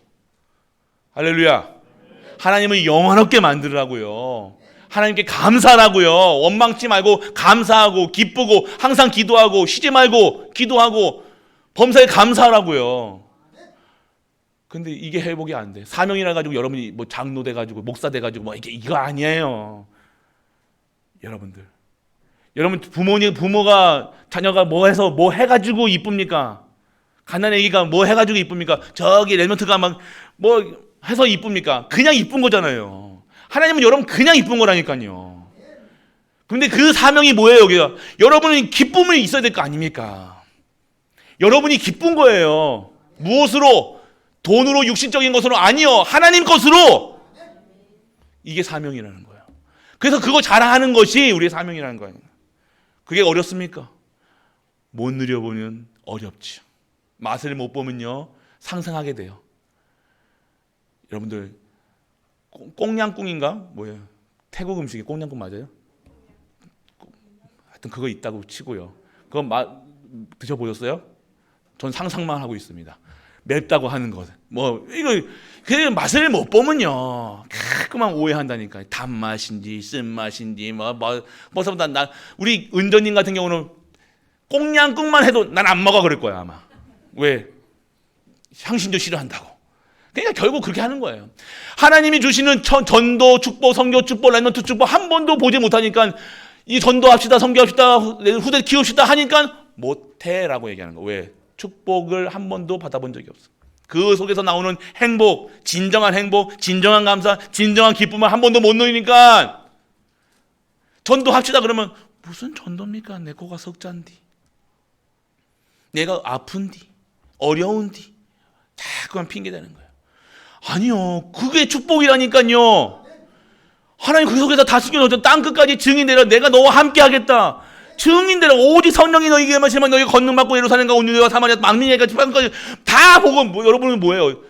할렐루야. 하나님을 영원롭게 만들라고요. 하나님께 감사하라고요. 원망치 말고 감사하고 기쁘고 항상 기도하고 쉬지 말고 기도하고 범사에 감사하라고요. 근데 이게 회복이 안 돼. 사명이라 가지고 여러분이 뭐 장로 돼 가지고 목사 돼 가지고 뭐 이거 아니에요. 여러분 부모가 자녀가 뭐 해서 뭐 해가지고 이쁩니까? 갓난 애기가 뭐 해가지고 이쁩니까? 저기 렘넌트가 막 뭐 해서 이쁩니까? 그냥 이쁜 거잖아요. 하나님은 여러분 그냥 이쁜 거라니까요. 근데 그 사명이 뭐예요? 여기가 여러분은 기쁨이 있어야 될 거 아닙니까? 여러분이 기쁜 거예요. 무엇으로? 돈으로, 육신적인 것으로 아니요. 하나님 것으로. 이게 사명이라는 거예요. 그래서 그거 자랑하는 것이 우리의 사명이라는 거예요. 그게 어렵습니까? 못 누려보면 어렵죠. 맛을 못 보면요 상상하게 돼요. 여러분들 꽁냥꿍인가? 뭐예요? 태국 음식이 꽁냥꿍 맞아요? 하여튼 그거 있다고 치고요. 그거 드셔보셨어요? 전 상상만 하고 있습니다. 맵다고 하는 것. 뭐 이거 그 맛을 못 보면요 가끔만 오해한다니까. 단맛인지 쓴맛인지 우리 은전님 같은 경우는 꽁냥꿍만 해도 난 안 먹어 그럴 거야 아마. 왜? 향신료 싫어한다고. 그러니까 결국 그렇게 하는 거예요. 하나님이 주시는 전도, 축복, 선교, 축복, 랩런트 축복 한 번도 보지 못하니까 이 전도합시다, 선교합시다, 후대 키웁시다 하니까 못해라고 얘기하는 거예요. 왜? 축복을 한 번도 받아본 적이 없어. 그 속에서 나오는 행복, 진정한 행복, 진정한 감사, 진정한 기쁨을 한 번도 못 누리니까 전도합시다 그러면 무슨 전도입니까? 내 코가 석잔디, 내가 아픈디, 어려운디 자꾸만 핑계대는 거예요. 아니요, 그게 축복이라니까요. 하나님 그 속에서 다 숨겨놓죠. 땅끝까지 증인되라. 내가 너와 함께 하겠다. 증인되라. 오직 성령이 너희에게 마시면 너희가 권능받고 예루살렘과 온 유대와 사마리아 만민에게 지방까지 다 보고 여러분은 뭐예요?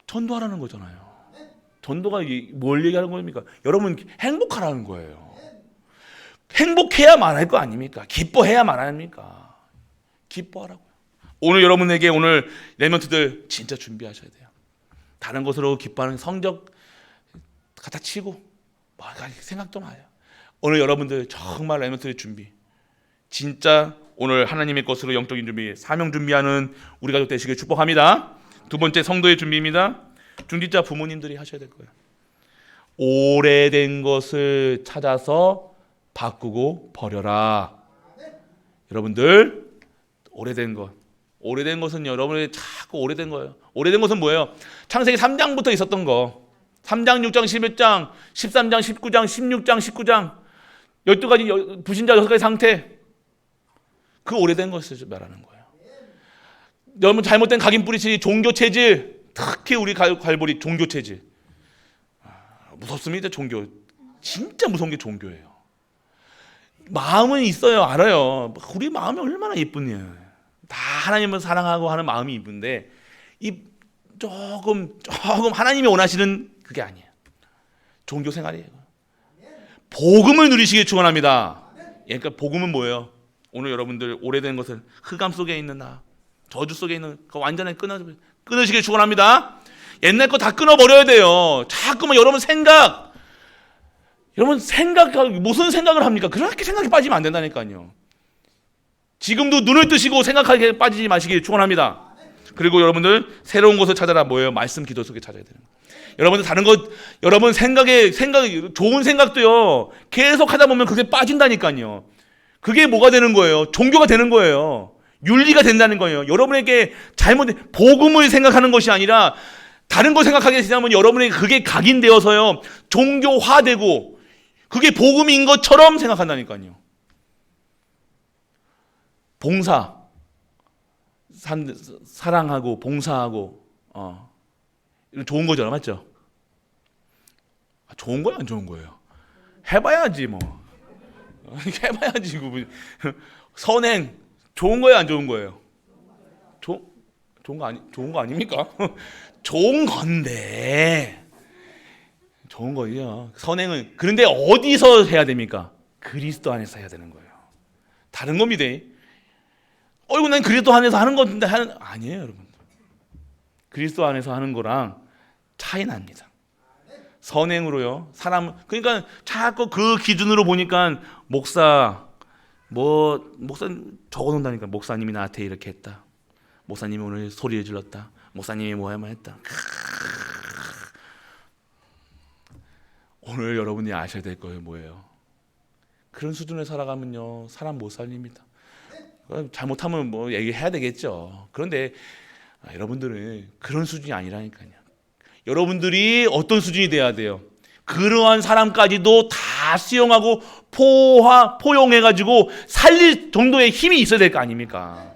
전도하라는 거잖아요. 전도가 뭘 얘기하는 겁니까? 여러분 행복하라는 거예요. 행복해야 말할 거 아닙니까? 기뻐해야 말합니까? 기뻐하라고요. 오늘 여러분에게 오늘 랩런트들 진짜 준비하셔야 돼요. 다른 것으로 기뻐하는 성적 갖다 치고 생각도 마요. 오늘 여러분들 정말 랩런트의 준비, 진짜 오늘 하나님의 것으로 영적인 준비, 사명 준비하는 우리 가족 되시길 축복합니다. 두 번째 성도의 준비입니다. 중직자 부모님들이 하셔야 될 거예요. 오래된 것을 찾아서 바꾸고 버려라. 여러분들 오래된 것은 여러분의 자꾸 오래된 거예요. 오래된 것은 뭐예요? 창세기 3장부터 있었던 거. 3장, 6장, 11장, 13장, 19장, 16장, 19장 12가지 부신자 6가지 상태. 그 오래된 것을 말하는 거예요. 여러분 잘못된 각인 뿌리치 종교 체질, 특히 우리 갈보리 종교 체질. 무섭습니다. 종교. 진짜 무서운 게 종교예요. 마음은 있어요. 알아요. 우리 마음이 얼마나 예쁘냐. 다 하나님을 사랑하고 하는 마음이 이쁜데 이 조금 하나님이 원하시는 그게 아니에요. 종교 생활이에요. 복음을 누리시길 축원합니다. 그러니까 복음은 뭐예요? 오늘 여러분들 오래된 것을 흑암 속에 있는 나, 저주 속에 있는 그 완전히 끊으시길 축원합니다. 옛날 거 다 끊어버려야 돼요. 자꾸만 여러분 무슨 생각을 합니까? 그렇게 생각에 빠지면 안 된다니까요. 지금도 눈을 뜨시고 생각하게 빠지지 마시길 축원합니다. 그리고 여러분들 새로운 것을 찾아라. 뭐예요? 말씀 기도 속에 찾아야 되는 거예요. 여러분들 다른 것, 여러분 생각이 좋은 생각도요 계속 하다 보면 그게 빠진다니까요. 그게 뭐가 되는 거예요? 종교가 되는 거예요. 윤리가 된다는 거예요. 여러분에게 잘못된 복음을 생각하는 것이 아니라 다른 걸 생각하게 되면 여러분에게 그게 각인되어서요 종교화되고 그게 복음인 것처럼 생각한다니까요. 봉사, 사랑하고 봉사하고 좋은 거잖아, 맞죠? 좋은 거야, 안 좋은 거예요? 해봐야지 뭐. 해봐야지. 선행 좋은 거예요, 안 좋은 거예요? 좋은 거 아닙니까? 좋은 건데. 좋은 거예요. 선행은 그런데 어디서 해야 됩니까? 그리스도 안에서 해야 되는 거예요. 다른 겁니다. 난 그리스도 안에서 하는 건데 아니에요, 여러분. 그리스도 안에서 하는 거랑 차이 납니다. 선행으로요. 그러니까 자꾸 그 기준으로 보니까 목사 적어놓는다니까. 목사님이 나한테 이렇게 했다. 목사님이 오늘 소리를 질렀다. 목사님이 뭐야만 했다. 오늘 여러분이 아셔야 될 거예요. 뭐예요? 그런 수준에 살아가면요 사람 못 살립니다. 잘못하면 뭐 얘기해야 되겠죠. 그런데 여러분들은 그런 수준이 아니라니까요. 여러분들이 어떤 수준이 돼야 돼요? 그러한 사람까지도 다 수용하고 포용해가지고 살릴 정도의 힘이 있어야 될 거 아닙니까?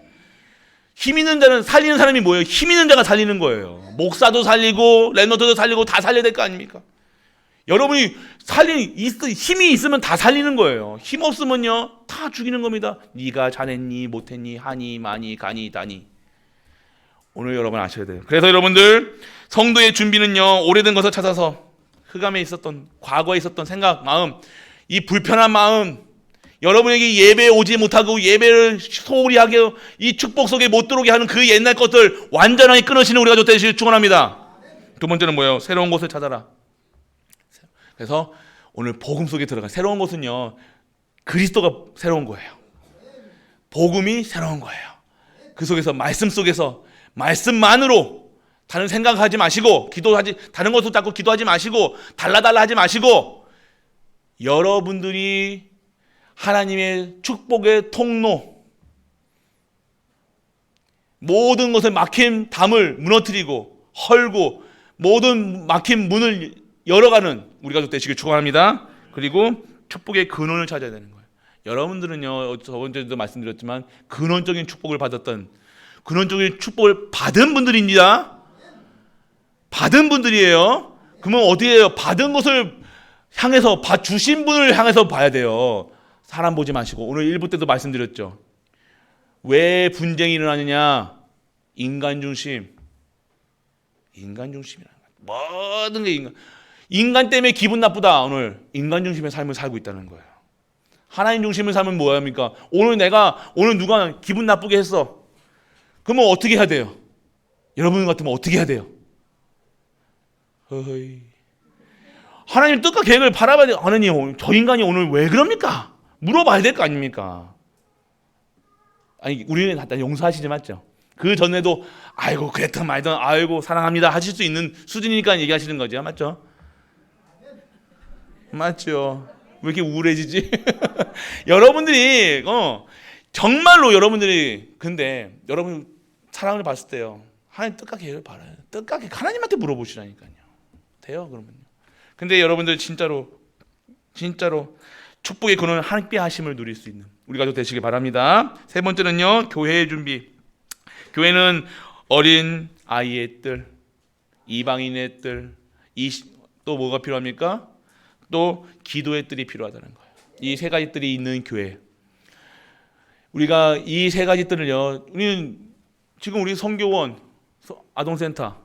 힘 있는 자는 살리는 사람이 뭐예요? 힘 있는 자가 살리는 거예요. 목사도 살리고 랩런트도 살리고 다 살려야 될 거 아닙니까? 여러분이 힘이 있으면 다 살리는 거예요. 힘 없으면요 다 죽이는 겁니다. 네가 잘했니 못했니 하니 많이 가니 다니. 오늘 여러분 아셔야 돼요. 그래서 여러분들 성도의 준비는요 오래된 것을 찾아서 흑암에 있었던 과거에 있었던 생각, 마음, 이 불편한 마음, 여러분에게 예배에 오지 못하고 예배를 소홀히 하게 이 축복 속에 못 들어오게 하는 그 옛날 것들 완전하게 끊으시는 우리가 되시길 축원합니다. 두 번째는 뭐예요? 새로운 것을 찾아라. 그래서 오늘 복음 속에 들어가. 새로운 것은요 그리스도가 새로운 거예요. 복음이 새로운 거예요. 그 속에서 말씀 속에서 말씀만으로 다른 생각하지 마시고 다른 것도 자꾸 기도하지 마시고 달라달라 하지 마시고 여러분들이 하나님의 축복의 통로, 모든 것을 막힌 담을 무너뜨리고 헐고 모든 막힌 문을 열어가는 우리 가족 되시길 축원합니다. 그리고 축복의 근원을 찾아야 되는 거예요. 여러분들은요, 저번 주에도 말씀드렸지만 근원적인 축복을 받았던, 근원적인 축복을 받은 분들입니다. 받은 분들이에요. 그러면 어디에요? 받은 것을 향해서, 주신 분을 향해서 봐야 돼요. 사람 보지 마시고. 오늘 1부 때도 말씀드렸죠. 왜 분쟁이 일어나느냐? 인간 중심. 인간 중심이라는 거예요. 모든 게 인간 때문에 기분 나쁘다. 오늘 인간 중심의 삶을 살고 있다는 거예요. 하나님 중심의 삶은 뭐합니까? 오늘 누가 기분 나쁘게 했어. 그러면 어떻게 해야 돼요? 여러분 같으면 어떻게 해야 돼요? 하나님 뜻과 계획을 바라봐야 돼요. 하나님, 저 인간이 오늘 왜 그럽니까? 물어봐야 될 거 아닙니까? 아니, 우리는 다 용서하시지, 맞죠? 그 전에도 아이고 그랬든 말든 아이고 사랑합니다 하실 수 있는 수준이니까 얘기하시는 거죠, 맞죠? 맞죠? 왜 이렇게 우울해지지? 여러분들이 정말로 여러분들이, 근데 여러분 사랑을 받을 때요, 하나님 뜻과 계획을 바라요. 뜻과 계획 하나님한테 물어보시라니까요. 돼요, 그러면요. 근데 여러분들 진짜로 축복의 근원은 함께 하심을 누릴 수 있는 우리 가족 되시길 바랍니다. 세 번째는요, 교회의 준비. 교회는 어린 아이의 뜰, 이방인의 뜰, 또 뭐가 필요합니까? 또 기도의 뜰이 필요하다는 거예요. 이 세 가지 뜰이 있는 교회. 우리가 이 세 가지 뜰을요, 우리는 지금 우리 선교원, 아동센터,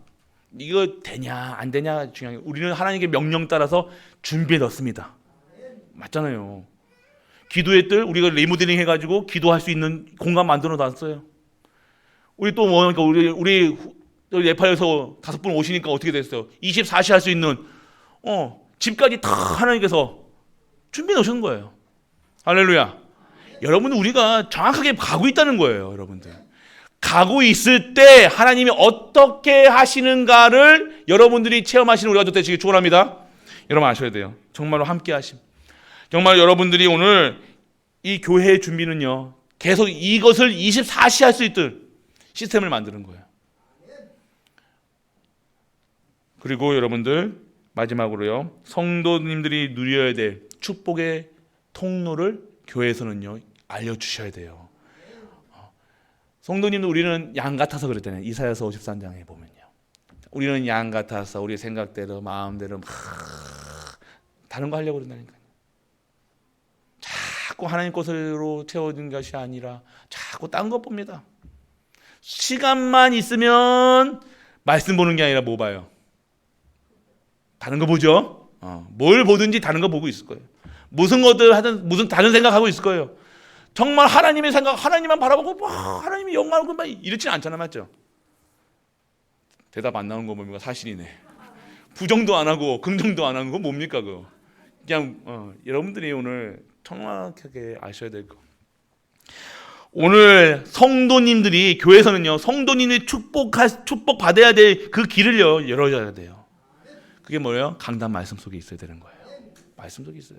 이거 되냐 안 되냐 중요한 게, 우리는 하나님께 명령 따라서 준비해 넣습니다. 맞잖아요. 기도의 뜰, 우리가 리모델링 해가지고 기도할 수 있는 공간 만들어 놨어요. 우리 또 뭐니까 우리 네팔에서 5분 오시니까 어떻게 됐어요? 24시 할 수 있는 집까지 다 하나님께서 준비해 놓으신 거예요. 할렐루야. 여러분들, 우리가 정확하게 가고 있다는 거예요. 여러분들 가고 있을 때 하나님이 어떻게 하시는가를 여러분들이 체험하시는 우리가 되시길 축원합니다. 여러분 아셔야 돼요. 정말로 함께 하심. 정말 여러분들이 오늘 이 교회의 준비는요, 계속 이것을 24시 할 수 있도록 시스템을 만드는 거예요. 그리고 여러분들 마지막으로요, 성도님들이 누려야 될 축복의 통로를 교회에서는요 알려주셔야 돼요. 성도님들, 우리는 양 같아서 그랬잖아요. 이사야서 53장에 보면요, 우리는 양 같아서 우리 생각대로 마음대로 다른 거 하려고 그런다니까요. 자꾸 하나님 것으로 채워진 것이 아니라 자꾸 딴 것 봅니다. 시간만 있으면 말씀 보는 게 아니라 뭐 봐요? 다른 거 보죠. 뭘 보든지 다른 거 보고 있을 거예요. 무슨 것들 하든 무슨 다른 생각하고 있을 거예요. 정말 하나님의 생각, 하나님만 바라보고 하나님이 영광을 막 이렇지는 않잖아, 맞죠? 대답 안 나오는 거 보면 사실이네. 부정도 안 하고 긍정도 안 하는 거 뭡니까 그거? 그냥 여러분들이 오늘 정확하게 아셔야 될 거. 오늘 성도님들이 교회에서는요, 성도님이 축복 받아야 될 그 길을요 열어줘야 돼요. 그게 뭐예요? 강단 말씀 속에 있어야 되는 거예요. 말씀 속에 있어요.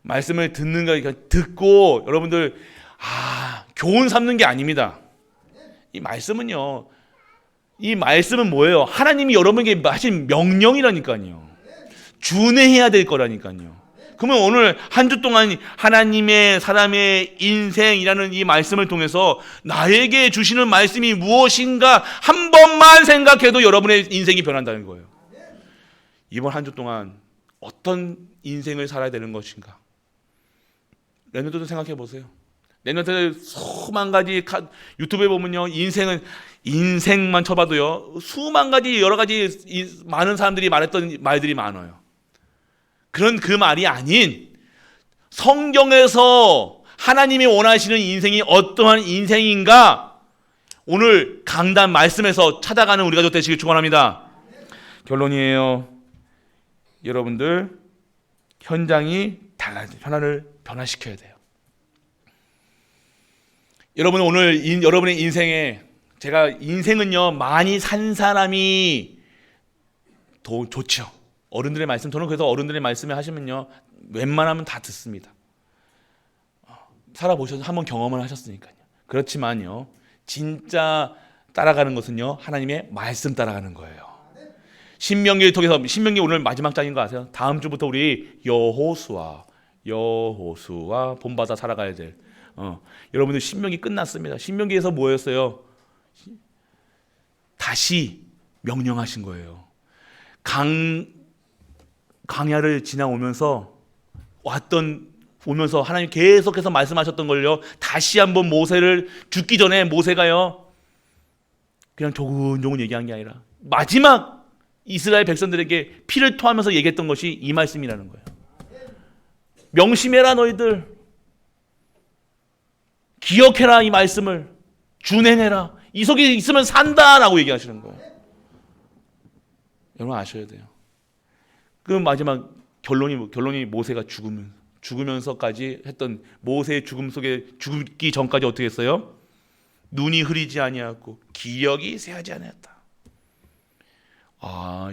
말씀을 듣는 거, 듣고 여러분들 교훈 삼는 게 아닙니다. 이 말씀은요, 이 말씀은 뭐예요? 하나님이 여러분에게 하신 명령이라니까요. 준행해야 될 거라니까요. 그러면 오늘 한 주 동안 하나님의 사람의 인생이라는 이 말씀을 통해서 나에게 주시는 말씀이 무엇인가 한 번만 생각해도 여러분의 인생이 변한다는 거예요. 이번 한 주 동안 어떤 인생을 살아야 되는 것인가? 내년도 생각해 보세요. 내년에 수만 가지 유튜브에 보면요, 인생만 쳐봐도요, 수만 가지 여러 가지 많은 사람들이 말했던 말들이 많아요. 그런 그 말이 아닌 성경에서 하나님이 원하시는 인생이 어떠한 인생인가, 오늘 강단 말씀에서 찾아가는 우리 가족 되시길 축원합니다. 결론이에요. 여러분들 현장이 달라져요. 변화시켜야 돼요. 여러분 오늘 여러분의 인생에 제가 인생은요 많이 산 사람이 더 좋죠. 어른들의 말씀, 저는 그래서 어른들의 말씀을 하시면요 웬만하면 다 듣습니다. 살아보셔서 한번 경험을 하셨으니까요. 그렇지만요 진짜 따라가는 것은요 하나님의 말씀 따라가는 거예요. 신명기를 통해서, 신명기 오늘 마지막 장인 거 아세요? 다음 주부터 우리 여호수아 본받아 살아가야 될 여러분들 신명기 끝났습니다. 신명기에서 뭐였어요? 다시 명령하신 거예요. 광야를 지나오면서 오면서 하나님 계속해서 말씀하셨던 걸요 다시 한번 모세를 죽기 전에 모세가요 그냥 조근조근 얘기한 게 아니라 마지막 이스라엘 백성들에게 피를 토하면서 얘기했던 것이 이 말씀이라는 거예요. 명심해라 너희들, 기억해라 이 말씀을, 준행해라, 이 속에 있으면 산다라고 얘기하시는 거예요. 여러분 아셔야 돼요. 그 마지막 결론이 모세가 죽으면서까지 했던 모세의 죽음 속에 죽기 전까지 어떻게 했어요? 눈이 흐리지 아니하였고 기력이 쇠하지 아니하였다.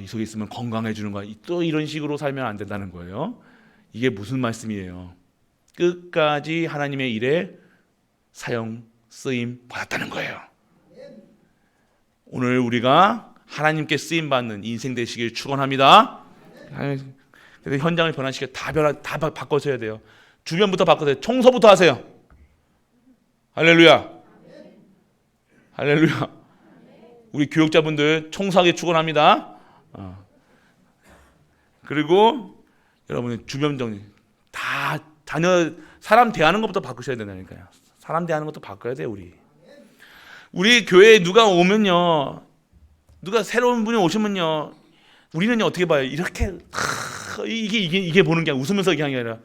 이 속에 있으면 건강해지는 거야. 또 이런 식으로 살면 안 된다는 거예요. 이게 무슨 말씀이에요? 끝까지 하나님의 일에 사용 쓰임 받았다는 거예요. 오늘 우리가 하나님께 쓰임 받는 인생 되시길 축원합니다. 그래서 현장을 변화시켜 다 바꿔서야 돼요. 주변부터 바꿔서요. 청소부터 하세요. 할렐루야. 할렐루야. 우리 교육자분들 청소하게 축원합니다. 그리고 여러분의 주변 정리 다 사람 대하는 것부터 바꾸셔야 된다니까요. 사람 대하는 것도 바꿔야 돼요. 우리 교회에 누가 오면요, 누가 새로운 분이 오시면요, 우리는요 어떻게 봐요? 이렇게 이게 보는 게 웃으면서 얘기하는 게 아니라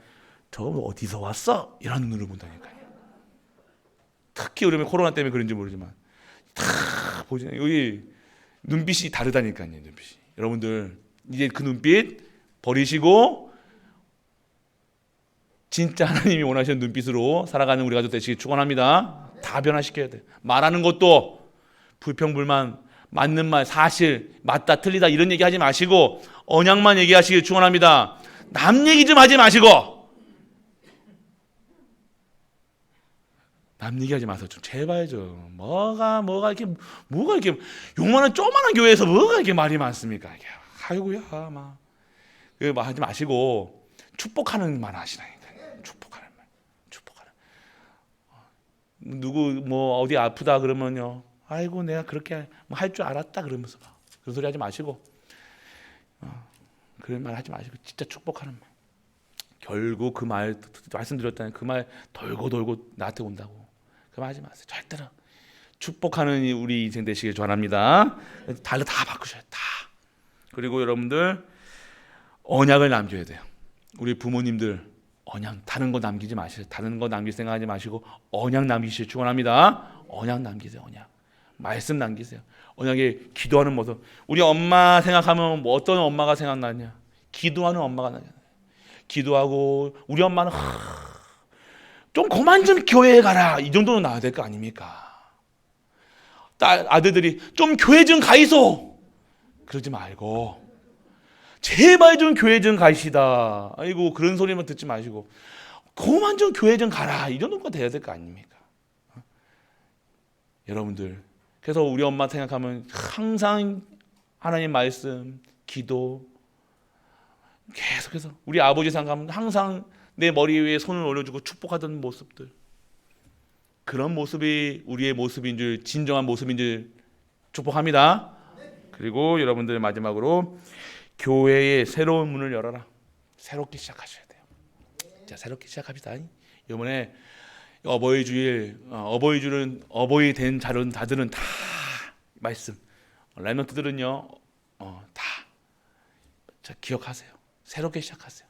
저 어디서 왔어? 이런 눈으로 본다니까요. 특히 우리 코로나 때문에 그런지 모르지만 다 보시면 여기 눈빛이 다르다니까요. 눈빛이. 여러분들 이제 그 눈빛 버리시고 진짜 하나님이 원하시는 눈빛으로 살아가는 우리 가족 되시길 축원합니다. 다 변화시켜야 돼. 말하는 것도 불평불만, 맞는 말, 사실, 맞다, 틀리다 이런 얘기 하지 마시고 언약만 얘기하시길 축원합니다. 남 얘기 좀 하지 마시고, 남 얘기하지 마세요. 좀 제발 좀. 뭐가 이렇게 요만한 조그만한 교회에서 뭐가 이렇게 말이 많습니까? 아이고야 막 그 말 하지 마시고 축복하는 말 하시라니까요. 축복하는 말. 누구 뭐 어디 아프다 그러면요, 아이고 내가 그렇게 할 줄 알았다 그러면서 그런 소리 하지 마시고, 그런 말 하지 마시고 진짜 축복하는 말. 결국 그 말 말씀드렸다는 그 말 돌고 나한테 온다고. 그 말 하지 마세요. 절대로. 축복하는 우리 인생 되시길 축원합니다. 다 바꾸셔야 다. 그리고 여러분들 언약을 남겨야 돼요. 우리 부모님들 언약, 다른 거 남기지 마시고, 다른 거 남길 생각하지 마시고 언약 남기시길 축원합니다. 언약 남기세요. 언약. 말씀 남기세요. 언약에 기도하는 모습. 우리 엄마 생각하면 뭐 어떤 엄마가 생각나냐? 기도하는 엄마가 나잖아요. 기도하고 우리 엄마는 좀 그만 좀 교회에 가라 이 정도는 나와야 될 거 아닙니까? 아들들이 좀 교회 좀 가이소 그러지 말고 제발 좀 교회 좀 가시다. 아이고 그런 소리만 듣지 마시고 그만 좀 교회 좀 가라 이 정도가 돼야 될 거 아닙니까? 여러분들 그래서 우리 엄마 생각하면 항상 하나님 말씀, 기도 계속해서, 우리 아버지 생각하면 항상 내 머리 위에 손을 올려주고 축복하던 모습들, 그런 모습이 우리의 모습인 줄, 진정한 모습인 줄 축복합니다. 그리고 여러분들 마지막으로 교회의 새로운 문을 열어라. 새롭게 시작하셔야 돼요. 자, 새롭게 시작합시다. 이번에 어버이 주일은 어버이 된 자들은 다 말씀, 랩런트들은요 다 자, 기억하세요. 새롭게 시작하세요.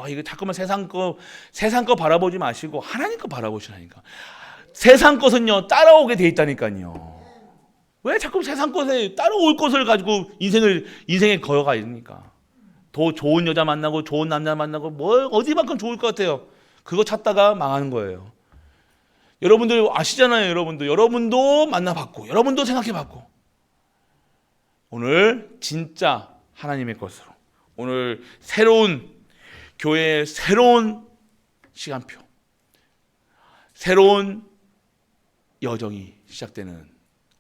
이거 자꾸만 세상 거 바라보지 마시고 하나님 거 바라보시라니까. 세상 것은요 따라오게 돼 있다니까요. 왜 자꾸 세상 것에 따라올 것을 가지고 인생에 거여가 있습니까? 더 좋은 여자 만나고 좋은 남자 만나고 어디만큼 좋을 것 같아요. 그거 찾다가 망하는 거예요. 여러분들 아시잖아요. 여러분도 만나봤고 여러분도 생각해봤고 오늘 진짜 하나님의 것으로 오늘 새로운 교회의 새로운 시간표, 새로운 여정이 시작되는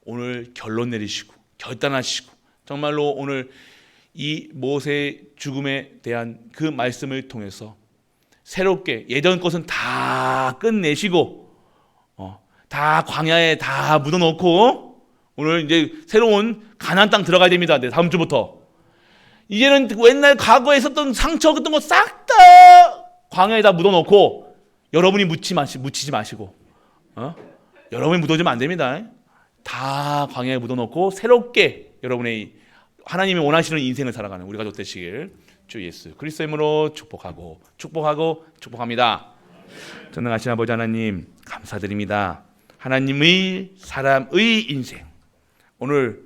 오늘 결론 내리시고 결단하시고 정말로 오늘 이 모세의 죽음에 대한 그 말씀을 통해서 새롭게 예전 것은 다 끝내시고 다 광야에 다 묻어놓고 오늘 이제 새로운 가나안 땅 들어가야 됩니다. 네, 다음 주부터 이제는 옛날 과거에 있었던 상처 같은 거 싹 다 광야에다 묻어놓고 여러분이 묻히지 마시고 여러분이 묻어주면 안 됩니다. 다 광야에 묻어놓고 새롭게 여러분의 하나님이 원하시는 인생을 살아가는 우리 가족 되시길 주 예수 그리스도의 이름으로 축복합니다. 전능하신 아버지 하나님 감사드립니다. 하나님의 사람의 인생 오늘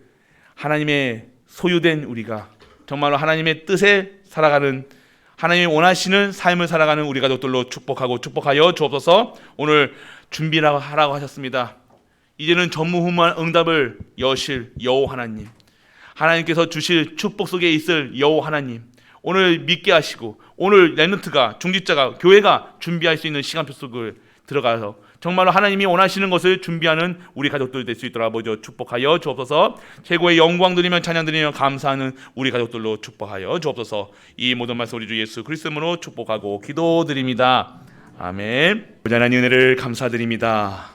하나님의 소유된 우리가 정말로 하나님의 뜻에 살아가는 하나님이 원하시는 삶을 살아가는 우리 가족들로 축복하여 주옵소서. 오늘 준비하라고 하셨습니다. 이제는 전무후무한 응답을 여실 여호와 하나님, 하나님께서 주실 축복 속에 있을 여호와 하나님, 오늘 믿게 하시고 오늘 렘넌트가 중직자가 교회가 준비할 수 있는 시간표 속을 들어가서 정말로 하나님이 원하시는 것을 준비하는 우리 가족들 될 수 있도록 아버지 축복하여 주옵소서. 최고의 영광 드리며 찬양 드리며 감사하는 우리 가족들로 축복하여 주옵소서. 이 모든 말씀 우리 주 예수 그리스도로 축복하고 기도드립니다. 아멘. 하나님 은혜를 감사드립니다.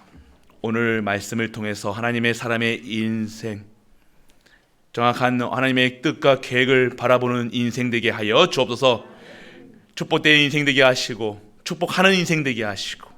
오늘 말씀을 통해서 하나님의 사람의 인생 정확한 하나님의 뜻과 계획을 바라보는 인생 되게 하여 주옵소서. 축복된 인생 되게 하시고 축복하는 인생 되게 하시고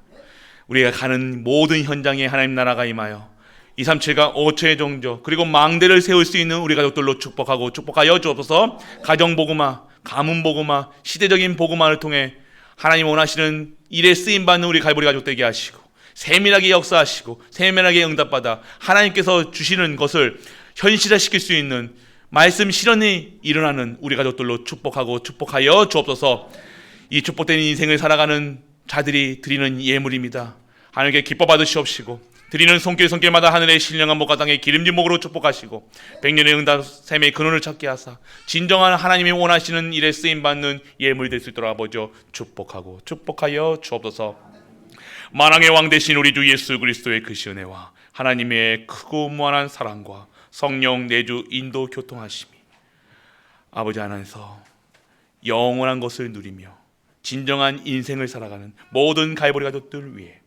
우리가 가는 모든 현장에 하나님 나라가 임하여 237과 5초의 종교 그리고 망대를 세울 수 있는 우리 가족들로 축복하여 주옵소서. 가정복음화, 가문복음화, 시대적인 복음화를 통해 하나님 원하시는 일에 쓰임받는 우리 갈보리 가족 되게 하시고 세밀하게 역사하시고 세밀하게 응답받아 하나님께서 주시는 것을 현실화시킬 수 있는 말씀 실현이 일어나는 우리 가족들로 축복하여 주옵소서. 이 축복된 인생을 살아가는 자들이 드리는 예물입니다. 하나님께 기뻐 받으시옵시고 드리는 손길마다 하늘의 신령한 목과 땅의 기름진 목으로 축복하시고 백년의 응답 샘의 근원을 찾게 하사 진정한 하나님이 원하시는 일에 쓰임받는 예물이 될 수 있도록 아버지 축복하여 주옵소서. 만왕의 왕 되신 우리 주 예수 그리스도의 그 은혜와 하나님의 크고 무한한 사랑과 성령 내주 인도 교통하심이 아버지 안에서 영원한 것을 누리며 진정한 인생을 살아가는 모든 갈보리 가족들 위해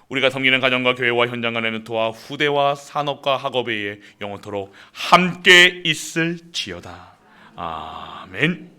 우리가 섬기는 가정과 교회와 현장과 렘넌트와 후대와 산업과 학업에 영원토록 함께 있을지어다. 아멘.